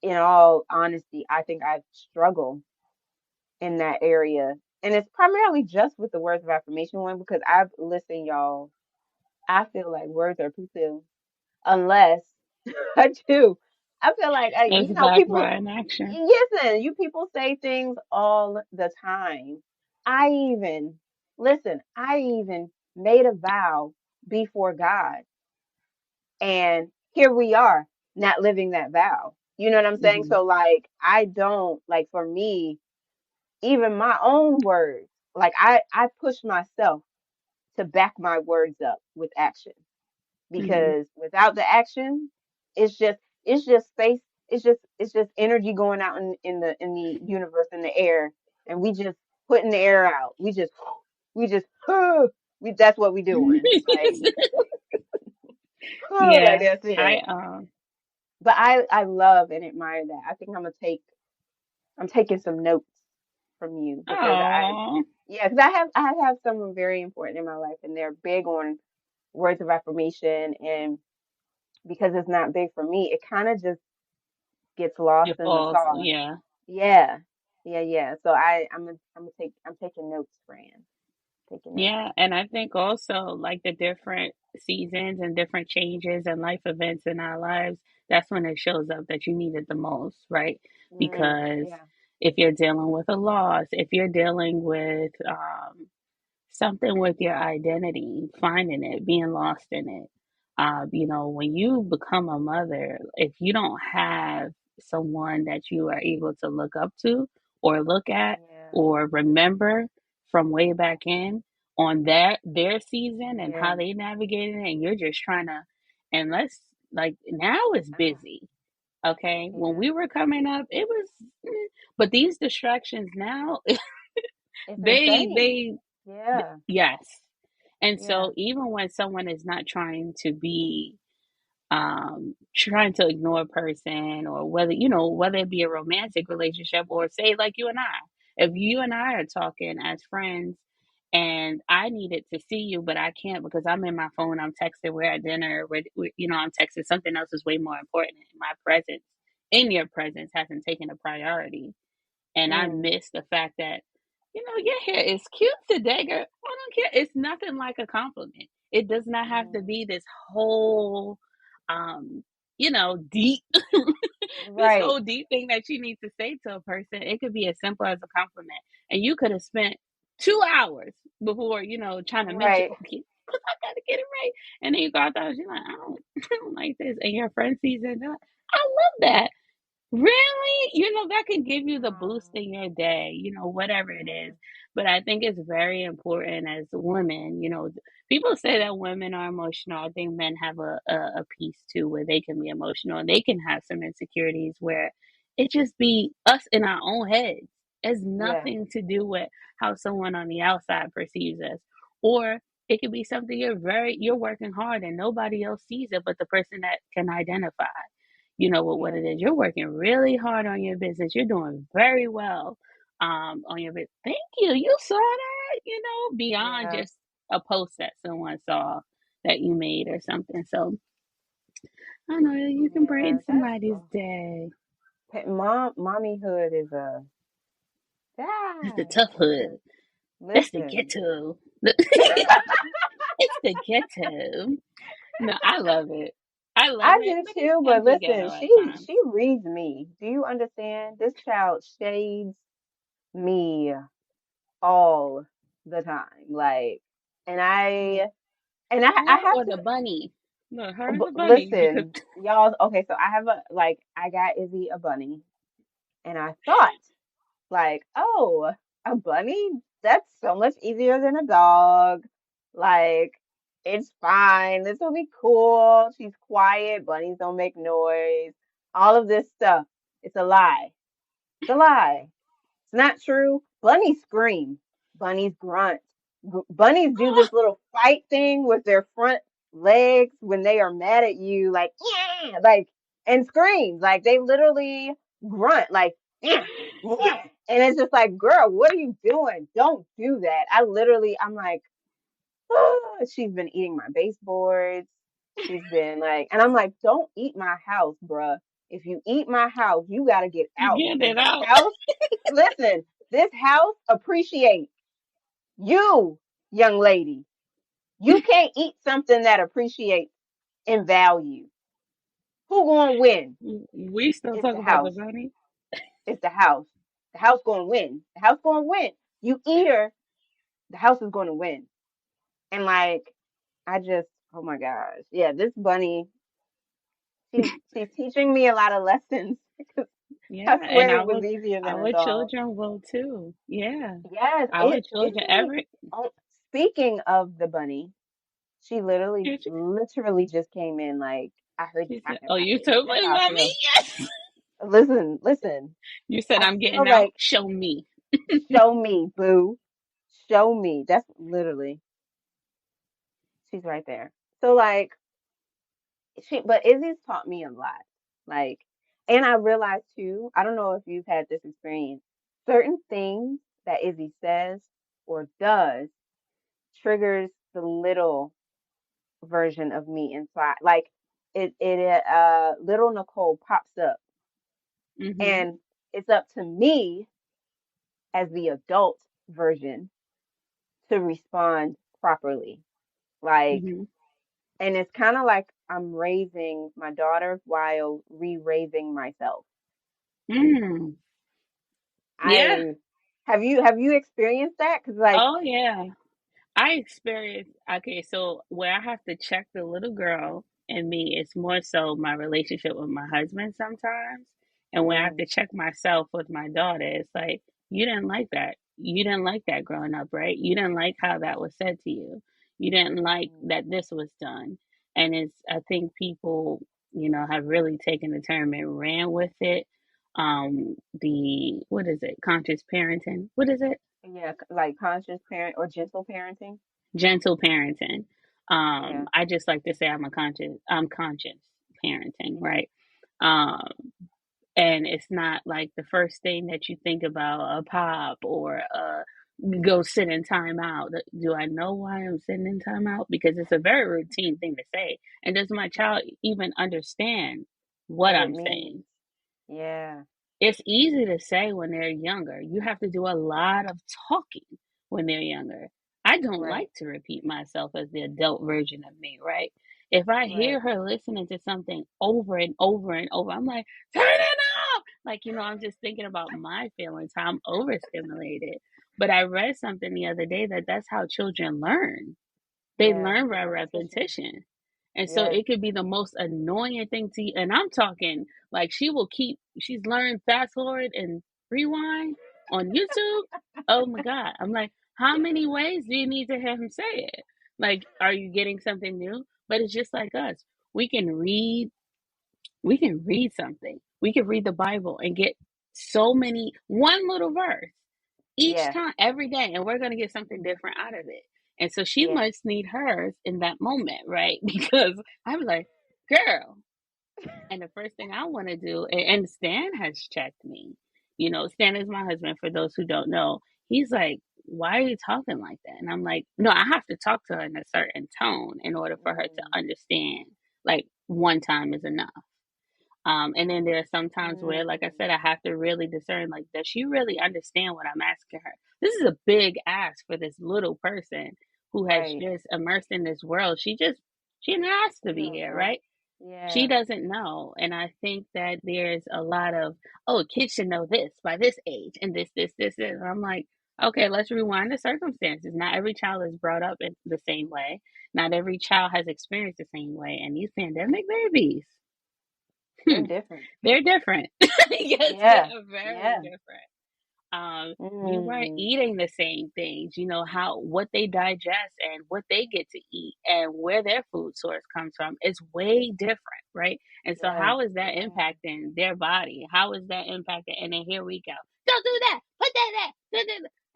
in all honesty, I think I struggle in that area. And it's primarily just with the words of affirmation one because I've listened, y'all. I feel like words are poo poo unless I do. I feel like It's backed people. by an action. Listen, you people say things all the time. I even listen. I even made a vow before God, and here we are, not living that vow. You know what I'm saying? Mm-hmm. So like, I don't like for me, even my own words. Like I push myself to back my words up with action Mm-hmm. because without the action, it's just space. It's just energy going out in the universe in the air, and we just putting the air out. We just, that's what we doing. Like, like Yeah, that's I it. But I love and admire that. I think I'm taking some notes from you because oh yeah, because I have someone very important in my life, and they're big on words of affirmation, and because it's not big for me, it kind of just gets lost it in the falls. sauce. Yeah. Yeah, yeah. So I'm taking notes, Fran. Taking notes. Yeah, and I think also like the different seasons and different changes and life events in our lives, that's when it shows up that you need it the most, right? Because Yeah, if you're dealing with a loss, if you're dealing with something with your identity, finding it, being lost in it. When you become a mother, if you don't have someone that you are able to look up to or look at yeah, or remember from way back in on their season and yeah. how they navigated it, and you're just trying to, and let's like now it's Uh, busy. Okay, when yeah. we were coming up, it was, but these distractions now, It's insane. they Yeah, yes. And yeah, so even when someone is not trying to ignore a person, or whether it be a romantic relationship, or say like you and I, if you and I are talking as friends and I needed to see you, but I can't because I'm in my phone, I'm texting, we're at dinner, I'm texting, something else is way more important. My presence in your presence hasn't taken a priority, and I mm, miss the fact that, your hair is cute today, girl. I don't care. It's nothing like a compliment. It does not have to mm. be this whole, deep, this Right, whole deep thing that you need to say to a person. It could be as simple as a compliment. And you could have spent 2 hours before, trying to mention, right. okay, because I got to get it right. And then you go out there, you're like, I don't like this. And your friend sees it, they're like, I love that. Really? That can give you the boost Oh, in your day, whatever it yeah, is. But I think it's very important as women, people say that women are emotional. I think men have a piece too where they can be emotional and they can have some insecurities where it just be us in our own heads. It's yeah, nothing to do with how someone on the outside perceives us. Or it could be something you're working hard and nobody else sees it but the person that can identify with what yeah, it is. You're working really hard on your business. You're doing very well on your business. Thank you. You saw that, beyond yeah, just a post that someone saw that you made or something. So I don't know, you can yeah. brighten somebody's day. Mommyhood is a It's the ah. tough hood. That's the Listen, ghetto. It's the ghetto. No, I love it. I love I it, do but it too, but can be listen, ghetto at she times. reads me. Do you understand? This child shades me all the time. Like, and Mm. I Her have or to the bunny? No, her and but the bunny because listen, y'all. Okay, so I have I got Izzy a bunny, and I thought like, oh, a bunny? That's so much easier than a dog. Like, it's fine. This will be cool. She's quiet. Bunnies don't make noise. All of this stuff. It's a lie. It's a lie. It's not true. Bunnies scream. Bunnies grunt. Bunnies do this little fight thing with their front legs when they are mad at you, like, yeah, like, and scream. Like, they literally grunt, like, yeah, yeah. And it's just like, girl, what are you doing? Don't do that. I'm like, oh, she's been eating my baseboards. She's been like, and I'm like, don't eat my house, bruh. If you eat my house, you got to get you out get because it out. listen, this house appreciates you, young lady. You can't eat something that appreciates in value. Who gonna win? We still It's talk the about the house. bunny. It's the house. The house gonna win. The house gonna win. You eat her, the house is gonna win. And like, I just, oh my gosh, yeah, this bunny, she's teaching me a lot of lessons. Yeah, I and swear it was easier than a our dog. children will too. Yeah, Yes, our children. Izzy. Every Oh, speaking of the bunny, she she literally just came in. Like I heard you said, talking "Oh, about you this. told That's my how I mommy feel. yes." Listen. You said I I'm feel getting out. like Show me. Show me, boo. Show me. That's literally, she's right there. So like but Izzy's taught me a lot. Like, and I realized too, I don't know if you've had this experience, certain things that Izzy says or does triggers the little version of me inside. Like little Nichole pops up, Mhm. and it's up to me as the adult version to respond properly. Like, Mhm. and it's kind of like I'm raising my daughter while re-raising myself. Mm. Yeah. I have you experienced that? Because like, Oh yeah. I experienced, okay, so where I have to check the little girl in me, it's more so my relationship with my husband sometimes. And when I have mm, to check myself with my daughter, it's like, you didn't like that. You didn't like that growing up, right? You didn't like how that was said to you. You didn't like mm, that this was done. And I think people, have really taken the term and ran with it. What is it? Conscious parenting. What is it? yeah, like conscious parent or gentle parenting. Gentle parenting. Yeah. I just like to say I'm conscious parenting, right? Um, and it's not like the first thing that you think about a pop or go sit in timeout. Do I know why I'm sitting in timeout? Because it's a very routine thing to say. And does my child even understand what What it I'm saying? means. Yeah. It's easy to say when they're younger. You have to do a lot of talking when they're younger. I don't Right. like to repeat myself as the adult version of me, right? If I hear Right. her listening to something over and over and over, I'm like, turn it off. Like, I'm just thinking about my feelings, how I'm overstimulated. But I read something the other day that that's how children learn. They Yeah. learn by Repetition. repetition. And so Yeah. it could be the most annoying thing to you. And I'm talking like she's learned fast forward and rewind on YouTube. Oh my God. I'm like, how many ways do you need to have him say it? Like, are you getting something new? But it's just like us. We can read, we can read something. We can read the Bible and get one little verse each Yeah. time, every day, and we're going to get something different out of it. And so she Yeah. must need hers in that moment, right? Because I'm like, girl. And the first thing I want to do, and Stan has checked me. Stan is my husband, for those who don't know. He's like, why are you talking like that? And I'm like, no, I have to talk to her in a certain tone in order for her to Mm, understand. Like, one time is enough. And then there are some times where, like I mm, said, I have to really discern, like, does she really understand what I'm asking her? This is a big ask for this little person who has right. just immersed in this world. She didn't ask to You be don't here, know. right? She Yeah. doesn't know. And I think that there's a lot of, oh, kids should know this by this age and this. And I'm like, okay, let's rewind the circumstances. Not every child is brought up in the same way. Not every child has experienced the same way. And these pandemic babies, They're different. they're different. Yes, they Yeah. are very Yeah. different. We weren't Mm, eating the same things, what they digest and what they get to eat and where their food source comes from is way different, right? And so yeah. how is that Yeah. impacting their body? How is that impacting? And then here we go. Don't do that. Put that there.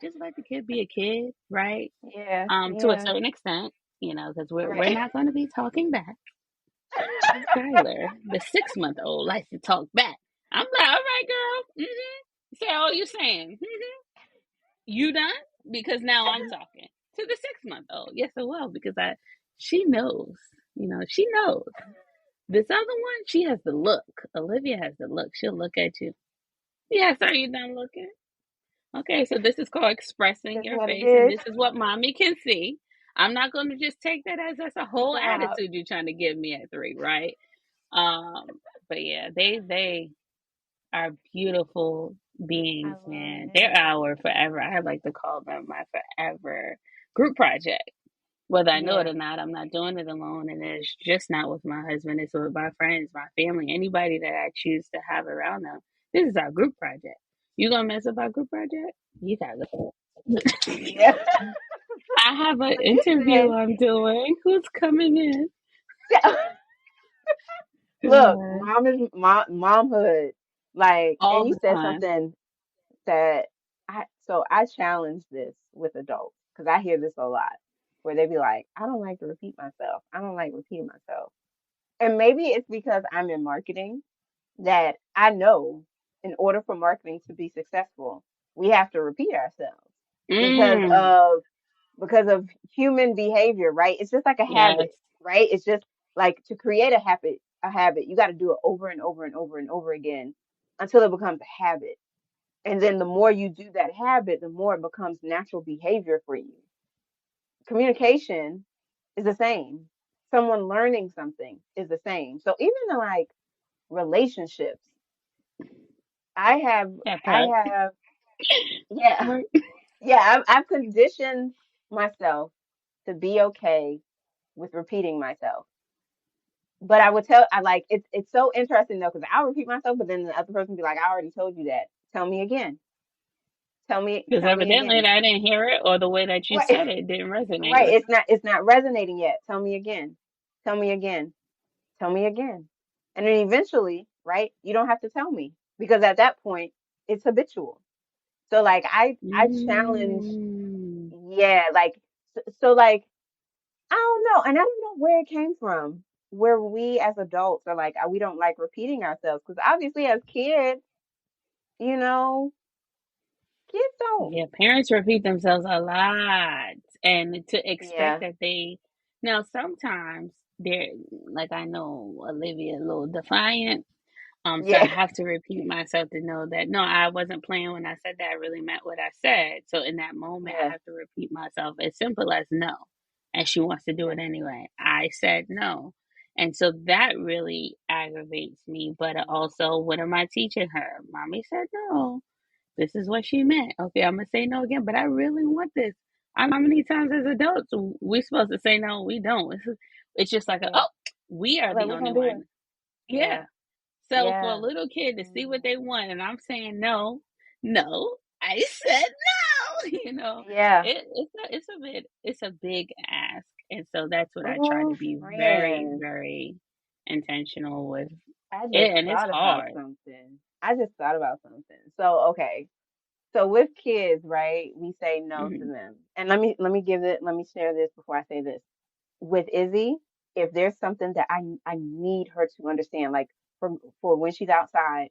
Just let the kid be a kid, right? Yeah. To a Yeah. certain extent, because we're Right. not going to be talking back. Skylar, the 6 month old, likes to talk back. I'm like, all right, girl. Say all you're saying. You done? Because now I'm talking to the 6 month old. Yes, I will, because she knows. She knows. This other one, she has the look. Olivia has the look. She'll look at you. Yes, are you done looking? Okay, so this is called expressing That's your what it face, and is. this is what mommy can see. I'm not going to just take that as that's a whole Stop. attitude you're trying to give me at 3, right? But yeah, they are beautiful I beings, love man. They're it. our forever. I like to call them my forever group project. Whether I know it Yeah. or not, I'm not doing it alone. And it's just not with my husband, it's with my friends, my family, anybody that I choose to have around them. This is our group project. You gonna mess up our group project? You gotta go. Yeah. I have an interview Listen. I'm doing. Who's coming in? Look, God. momhood. Like, All and you the said time. something that I So I challenge this with adults because I hear this a lot where they be like, I don't like to repeat myself. I don't like repeating myself. And maybe it's because I'm in marketing that I know in order for marketing to be successful, we have to repeat ourselves because Mm, of because of human behavior, right? It's just like a yes. habit, right? It's just like to create a habit, you got to do it over and over and over and over again until it becomes a habit. And then the more you do that habit, the more it becomes natural behavior for you. Communication is the same. Someone learning something is the same. So even in like relationships, I have, That I part. have, yeah, Right. yeah, I've conditioned myself to be okay with repeating myself. But I would tell, I like it's so interesting though, because I'll repeat myself, but then the other person be like, I already told you that. Tell me again. Because Tell me evidently again. I didn't hear it, or the way that you Right, said it didn't resonate right. with It's not resonating yet. Tell me again. Tell me again. Tell me again. And then eventually, right, you don't have to tell me because at that point it's habitual. So like I challenge, me. Mm. yeah, like so like I don't know, and I don't know where it came from, where we as adults are like we don't like repeating ourselves because obviously as kids, you know, kids don't. Yeah, parents repeat themselves a lot, and to expect Yeah, that they now sometimes they're like, I know Olivia a little defiant. So I yeah, have to repeat myself to know that no, I wasn't playing when I said that. I really meant what I said. So in that moment, I yeah, have to repeat myself as simple as no. And she wants to do yeah. it anyway. I said no. And so that really aggravates me. But also, what am I teaching her? Mommy said no. This is what she meant. Okay, I'm gonna say no again, but I really want this. I know how many times as adults we supposed to say no, we don't. It's just like, Yeah. oh, we I are was like, the we're only gonna do it. one. Yeah. Yeah, So for a yeah. little kid to see what Mhm. they want, and I'm saying no, no, I said no. Yeah. It's a big ask, and so that's what I try to Oh, be very friend. very intentional with I just it, and it's thought about hard. something. I just thought about something. So, okay. So with kids, right, we say no to Hmm. them. And let me share this before I say this. With Izzy, if there's something that I need her to understand, like for when she's outside,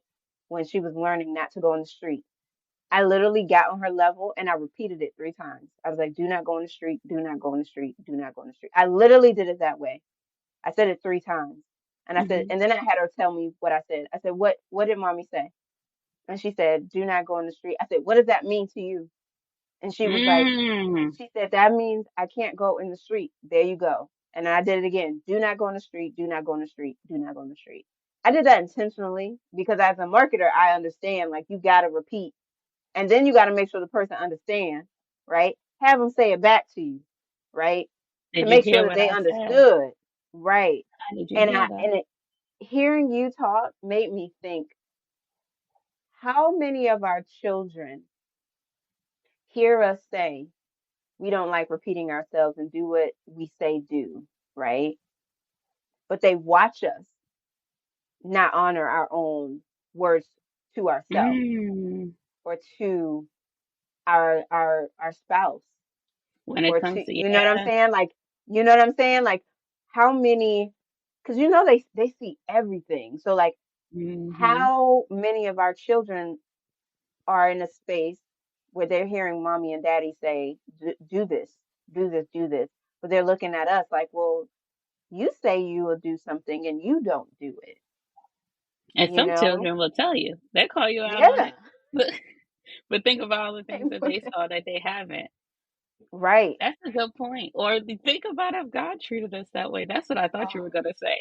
when she was learning not to go in the street, I literally got on her level and I repeated it 3 times. I was like, do not go in the street, do not go in the street, do not go in the street. I literally did it that way. I said it 3 times. And I said, Hmm. and then I had her tell me what I said. I said, what did mommy say? And she said, do not go in the street. I said, what does that mean to you? And she was like, Mm. she said, that means I can't go in the street. There you go. And I did it again. Do not go in the street. Do not go in the street. Do not go in the street. I did that intentionally because as a marketer, I understand like you got to repeat and then you got to make sure the person understands, right? Have them say it back to you, right? To Did you make sure hear that what they I said? understood, right? How did you And hear that? hearing you talk made me think how many of our children hear us say we don't like repeating ourselves and do what we say do, right? But they watch us not honor our own words to ourselves Mm. or to our spouse When it or comes to to you know what I'm saying? Like you know what I'm saying? Like how many because you know they see everything. So like hmm how many of our children are in a space where they're hearing mommy and daddy say, do this, do this, do this. But they're looking at us like, well, you say you will do something and you don't do it, and you some know? children will tell you. They call you out on Yeah. it. But think about all the things that they saw that they haven't. Right. That's a good point. Or think about if God treated us that way. That's what I thought you Oh, were gonna say.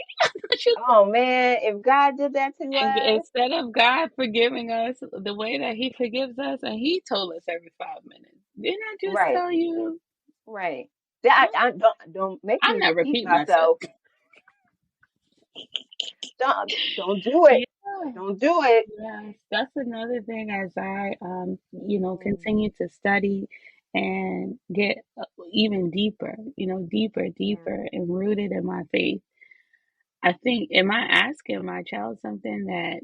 oh man, if God did that to And us, instead of God forgiving us the way that He forgives us, and He told us every 5 minutes, didn't I just right, tell you? right. That I don't make I'm me not repeat repeating myself. myself. Don't do it. Yeah. Don't do it. Yes, that's another thing as I, Mm, continue to study and get even deeper, deeper, yeah. deeper and rooted in my faith. I think, am I asking my child something that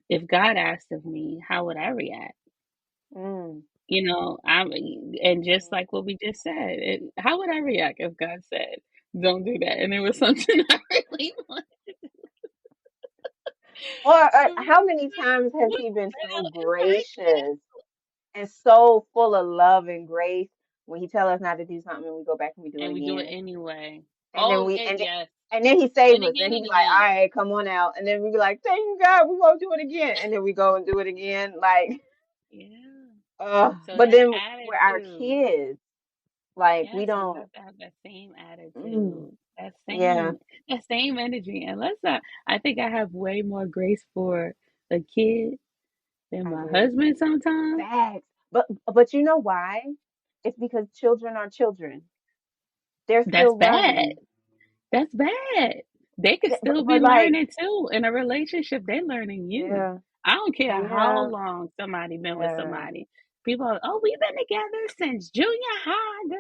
if God asked of me, how would I react? Mm. and just like what we just said, how would I react if God said, "Don't do that," and it was something I really wanted Or to how really many times has look he been so real in gracious and so full of love and grace when he tell us not to do something and we go back and we do it and we do it again? anyway. And then Oh, we it, yes, and then he save and us. again And he and be like, all again. right, come on out. And then we be like, thank you God, we won't do it again. And then we go and do it again. Like, Yeah. So but that then with our attitude, kids, like we yes, we don't. have to have that same Mm, attitude, yeah, that same energy. And let's not. I think I have way more grace for a kid than I my do. husband sometimes. Facts. But you know why? It's because children are children. They're That's still bad. learning. That's bad. They could still be But like, learning too in a relationship. They're learning you. yeah, I don't care how yeah, long somebody been with yeah, somebody. People are, oh, we've been together since junior high.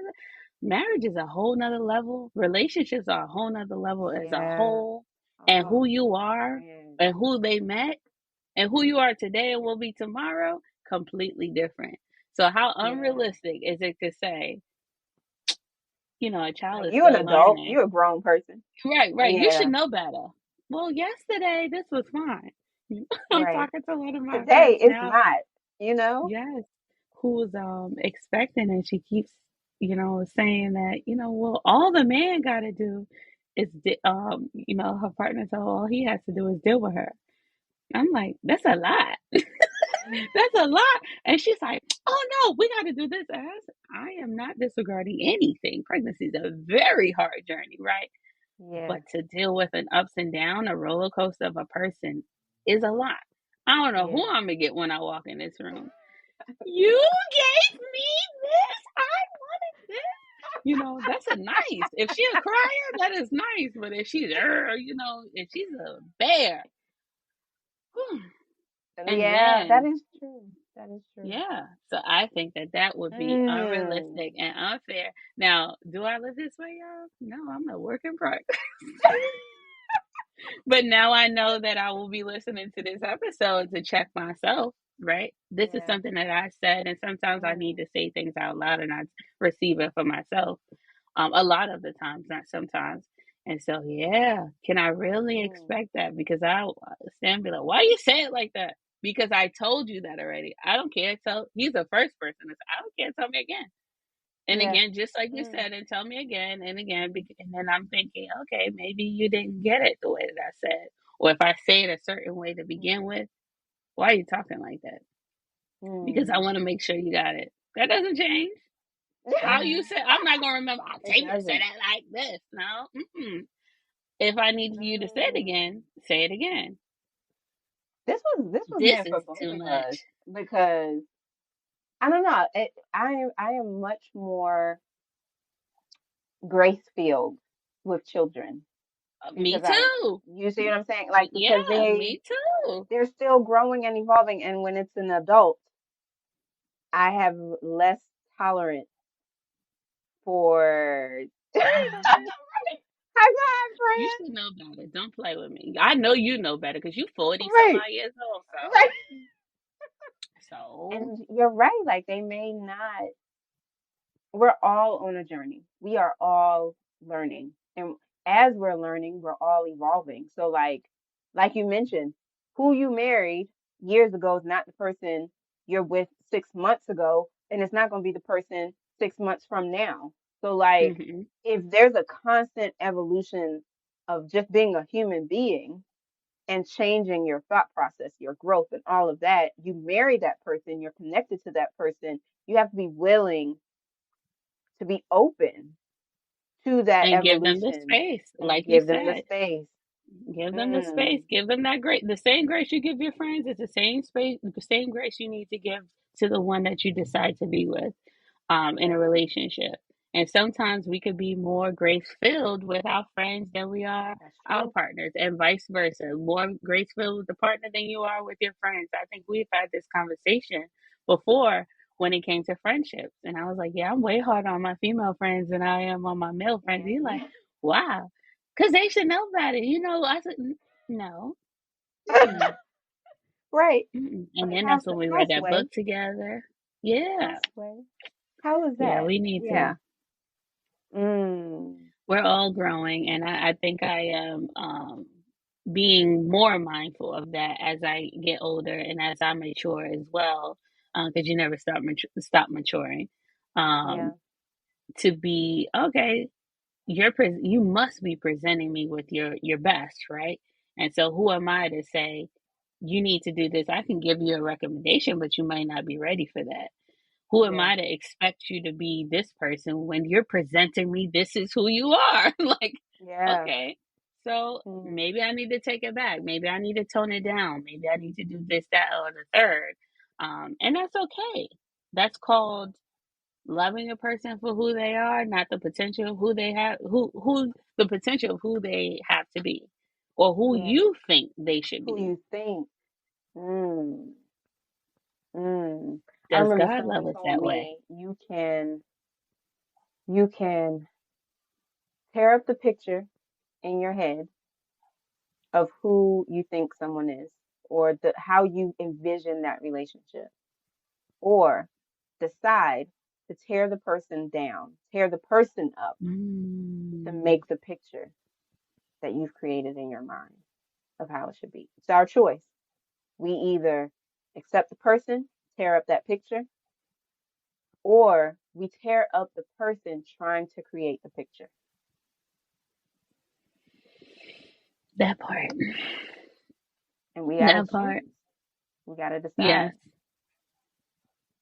Marriage is a whole nother level. Relationships are a whole nother level as a yeah. whole. And Oh who you are man, and who they met and who you are today and will be tomorrow, completely different. So how yeah. unrealistic is it to say, a child Like is you an still adult, learning. you a grown person. Right, right. You should Yeah, know better. Well, yesterday this was fine. I'm right. talking to one of my Today friends it's now. not, you know? Yes, who's expecting, and she keeps, saying that, well, all the man got to do is, her partner told her all he has to do is deal with her. I'm like, that's a lot. That's a lot. And she's like, oh no, we got to do this. And I am not disregarding anything. Pregnancy is a very hard journey, right? Yeah, But to deal with an ups and down, a roller coaster of a person is a lot. I don't know who yeah. I'm gonna get when I walk in this room. You gave me this. I wanted this. That's a nice. If she's a crier, that is nice. But if she's, if she's a bear, whew, And and yeah, that then is true. That is true. yeah. So I think that would be Mm. unrealistic and unfair. Now, do I live this way, y'all? No, I'm a work in progress. But now I know that I will be listening to this episode to check myself, right? This is Yeah. something that I said, and sometimes I need Mm. to say things out loud and I receive it for myself. A lot of the times, not sometimes. And so, yeah, can I really Mm. expect that? Because I stand and be like, why you say it like that? Because I told you that already. I don't care. He's the first person to say, I don't care. Tell me again. And Yeah. again, just like you Mm. said, and tell me again and again. And then I'm thinking, okay, maybe you didn't get it the way that I said. Or if I say it a certain way to begin Mm. with, why are you talking like that? Because I Mm. want to make sure you got it. That doesn't change. How you say, I'm not going to remember, It Octavia said doesn't. it like this. No. Mm-mm. If I need you to say it Mm. again, say it again. This was This meant for is both too of us much. because I don't know. I am much more grace filled with children Me because I too. you see what I'm saying? Like because Yeah, me too. they're still growing and evolving, and when it's an adult, I have less tolerance for. High five, You friend. should know better. Don't play with me. I know you know better because you 40 some Right, odd years old. So, right. so And you're right. Like they may not. We're all on a journey. We are all learning, and as we're learning, we're all evolving. So, like you mentioned, who you married years ago is not the person you're with 6 months ago, and it's not going to be the person 6 months from now. So, like, hmm if there's a constant evolution of just being a human being and changing your thought process, your growth, and all of that, you marry that person, you're connected to that person. You have to be willing to be open to that and give them the evolution space, and like you give them the said. space. Give them the space. Mm, Give them that grace. The same grace you give your friends is the same space, the same grace you need to give to the one that you decide to be with. In a yeah, relationship. And sometimes we could be more grace filled with our friends than we are that's our true. partners, and vice versa. More grace filled with the partner than you are with your friends. I think we've had this conversation before when it came to friendships. And I was like, yeah, I'm way harder on my female friends than I am on my male friends. And you're like, Yeah. wow, because they should know better. I said, no. Mm-mm, Right. mm-mm. But And it then has that's to when we read that halfway. book together. Yeah. Halfway. How is Yeah, that? we need Yeah. to. Mm. We're all growing, and I think I am being more mindful of that as I get older and as I mature as well, because you never stop maturing. Yeah. Um, to be okay, you must be presenting me with your best, right? And so who am I to say you need to do this? I can give you a recommendation, but you might not be ready for that. Who am Yeah. I to expect you to be this person when you're presenting me this is who you are? Like, Yeah. okay. So Mm. maybe I need to take it back. Maybe I need to tone it down. Maybe I need to do this, that, or the third. And that's okay. That's called loving a person for who they are, not the potential of who they have, who the potential of who they have to be, or who Yeah. you think they should Who be. you think? Mm. Mm. I Does remember God someone love us told that way? me you can tear up the picture in your head of who you think someone is or how you envision that relationship, or decide to tear the person down, tear the person up to Mm, make the picture that you've created in your mind of how it should be. It's our choice. We either accept the person, tear up that picture, or we tear up the person trying to create the picture. that part. And we got to That part. choose. We got to Yes. decide.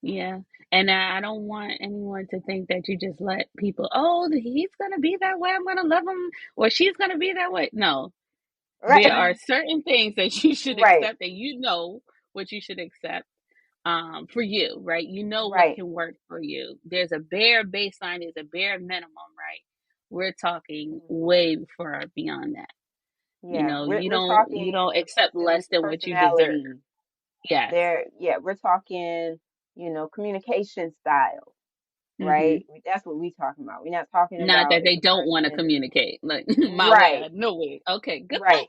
Yeah. And I don't want anyone to think that you just let people, oh, he's going to be that way. I'm going to love him. Or she's going to be that way. No, there Right. are certain things that you should Right. accept, that you know what you should accept for you, right? You know what Right. can work for you. There's a bare baseline, there's a bare minimum, right? We're talking Mm. way far beyond that. You Yeah. know, We're you talking don't the accept person's less than what you deserve. personality. Yes. Yeah, we're talking, communication style, Hmm. right? That's what we're talking about. We're not talking Not about that if they the don't want to person, communicate. Like my way right, or no way. Okay, right, goodbye.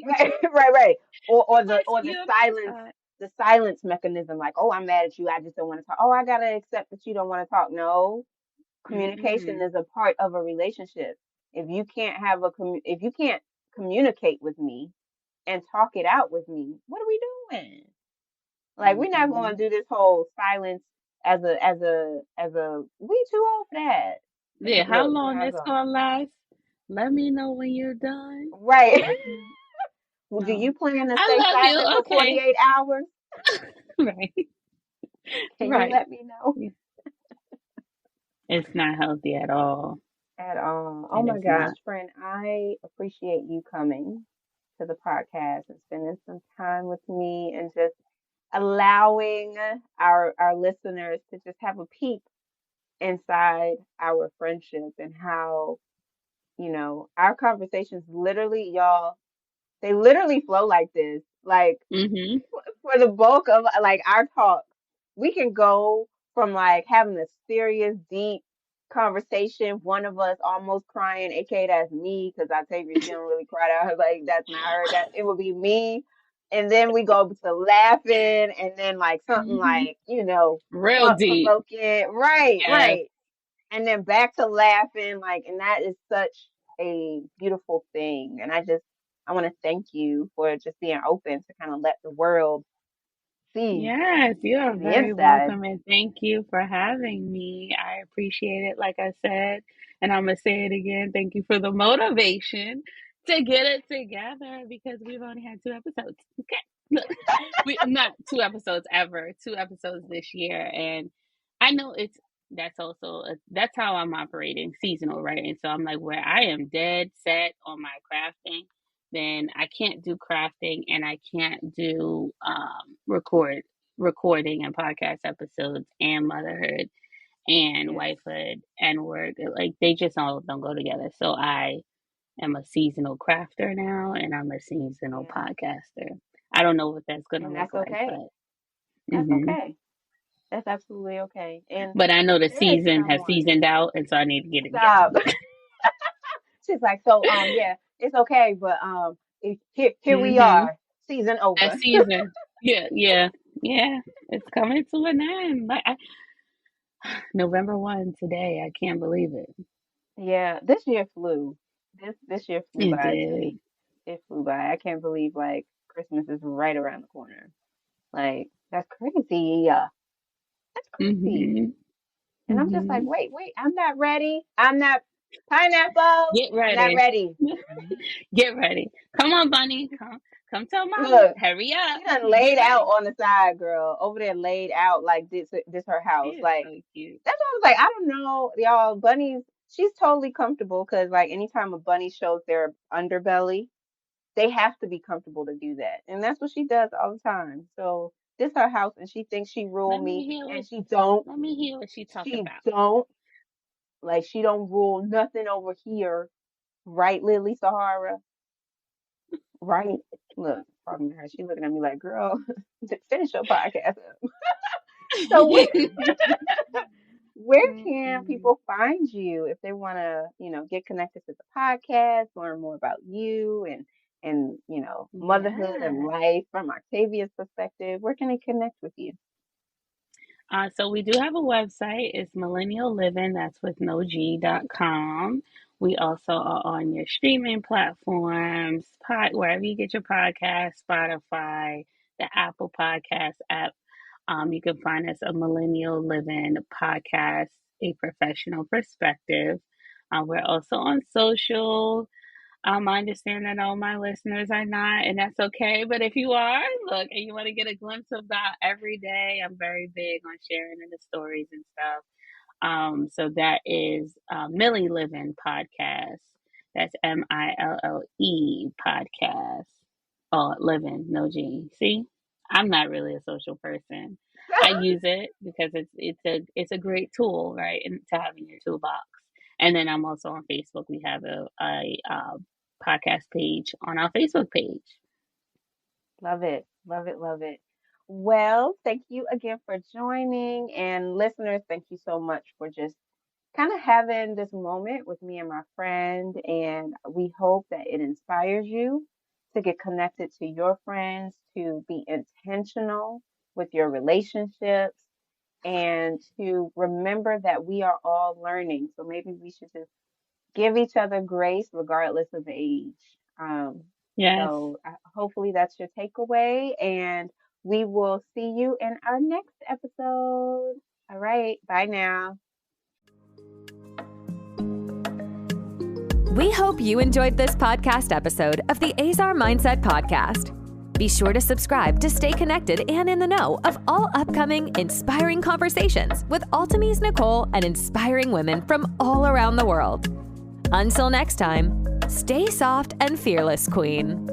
right. Or I or see the you on the other silence, side. the silence mechanism, like, oh, I'm mad at you, I just don't want to talk. Oh, I gotta accept that you don't want to talk. No, communication Mm-mm. is a part of a relationship. If you can't communicate with me and talk it out with me, what are we doing? Like, we're not going Mm-mm. to do this whole silence as a we too old for that. Yeah, how Look, long now this go. call lasts? Let me know when you're done. Right. Okay. Well, do you No. plan to I stay love you. silent for Okay. 48 hours? Right. Can you Right. let me know? Yeah. It's not healthy at all. At all. Oh It my is gosh, not. friend, I appreciate you coming to the podcast and spending some time with me and just allowing our listeners to just have a peek inside our friendship and how, our conversations literally, y'all, they literally flow like this. Like, Mm-hmm. for the bulk of like our talk, we can go from like having a serious, deep conversation, one of us almost crying, aka that's me, because Octavia, she don't really cry out. Like, that's not her. That it would be me. And then we go to laughing, and then like something Mm-hmm. like, Real thought deep. provoking. Right, Yes. right. And then back to laughing, like, and that is such a beautiful thing. And I want to thank you for just being open to kind of let the world Yes, you are see the very inside. welcome and thank you for having me. I appreciate it, like I said, and I'm gonna say it again. Thank you for the motivation to get it together because we've only had 2 episodes. Okay, look, we not 2 episodes ever, 2 episodes this year, and I know that's how I'm operating seasonal, right? And so I'm like, where I am dead set on my crafting, then I can't do crafting and I can't do recording and podcast episodes and motherhood and Yes. wifehood and work. Like they just all don't go together. So I am a seasonal crafter now and I'm a seasonal Yeah. podcaster. I don't know what that's gonna And look that's like, okay. but That's hmm okay. That's absolutely okay. And but I know the there is season has someone. seasoned out and so I need to get it together. Stop. She's like, so yeah, it's okay, but here we Hmm. are, season over. That season. Yeah, yeah. Yeah, it's coming to an end. November 1 today. I can't believe it. Yeah, this year flew. This year flew It by to did. me. It flew by. I can't believe like Christmas is right around the corner. Like that's crazy. That's crazy. Hmm. And I'm just like, Hmm. wait, I'm not ready. I'm not pineapple. Get I'm not ready. ready. Get ready. Come on, bunny. Come tell mama. Look, Hurry up. she done Get laid out ready. on the side, girl. Over there laid out like this her She house. is Like so cute. that's what I was like. I don't know, y'all. Bunnies, she's totally comfortable because like anytime a bunny shows their underbelly, they have to be comfortable to do that. And that's what she does all the time. So this her house and she thinks she rule Let me me hear and what she don't. let me hear what she talking She about. don't. Like she don't rule nothing over here. Right, Lily Sahara? Right? Look, talking to her. She looking at me like, girl, finish your podcast. So where can Mm-mm. people find you if they want to, get connected to the podcast, learn more about you and motherhood and Yeah. life from Octavia's perspective? Where can they connect with you? So we do have a website. It's Millennial Livin. That's with no G.com. We also are on your streaming platforms, wherever you get your podcast, Spotify, the Apple Podcast app. You can find us a Millennial Living podcast, a professional perspective. We're also on social. I understand that all my listeners are not, and that's okay. But if you are, look, and you want to get a glimpse of that every day, I'm very big on sharing in the stories and stuff. So that is Millie Living Podcast. That's Mille podcast. Oh, Living, no G. See, I'm not really a social person. I use it because it's a great tool, right, and to have in your toolbox. And then I'm also on Facebook. We have a podcast page on our Facebook page. Love it. Love it. Love it. Well, thank you again for joining. And listeners, thank you so much for just kind of having this moment with me and my friend. And we hope that it inspires you to get connected to your friends, to be intentional with your relationships, and to remember that we are all learning. So maybe we should just give each other grace regardless of age. Um, Yes. hopefully that's your takeaway, and we will see you in our next episode. All right, bye now. We hope you enjoyed this podcast episode of the Azar Mindset Podcast. Be sure to subscribe to stay connected and in the know of all upcoming inspiring conversations with Altimese, Nichole, and inspiring women from all around the world. Until next time, stay soft and fearless, Queen.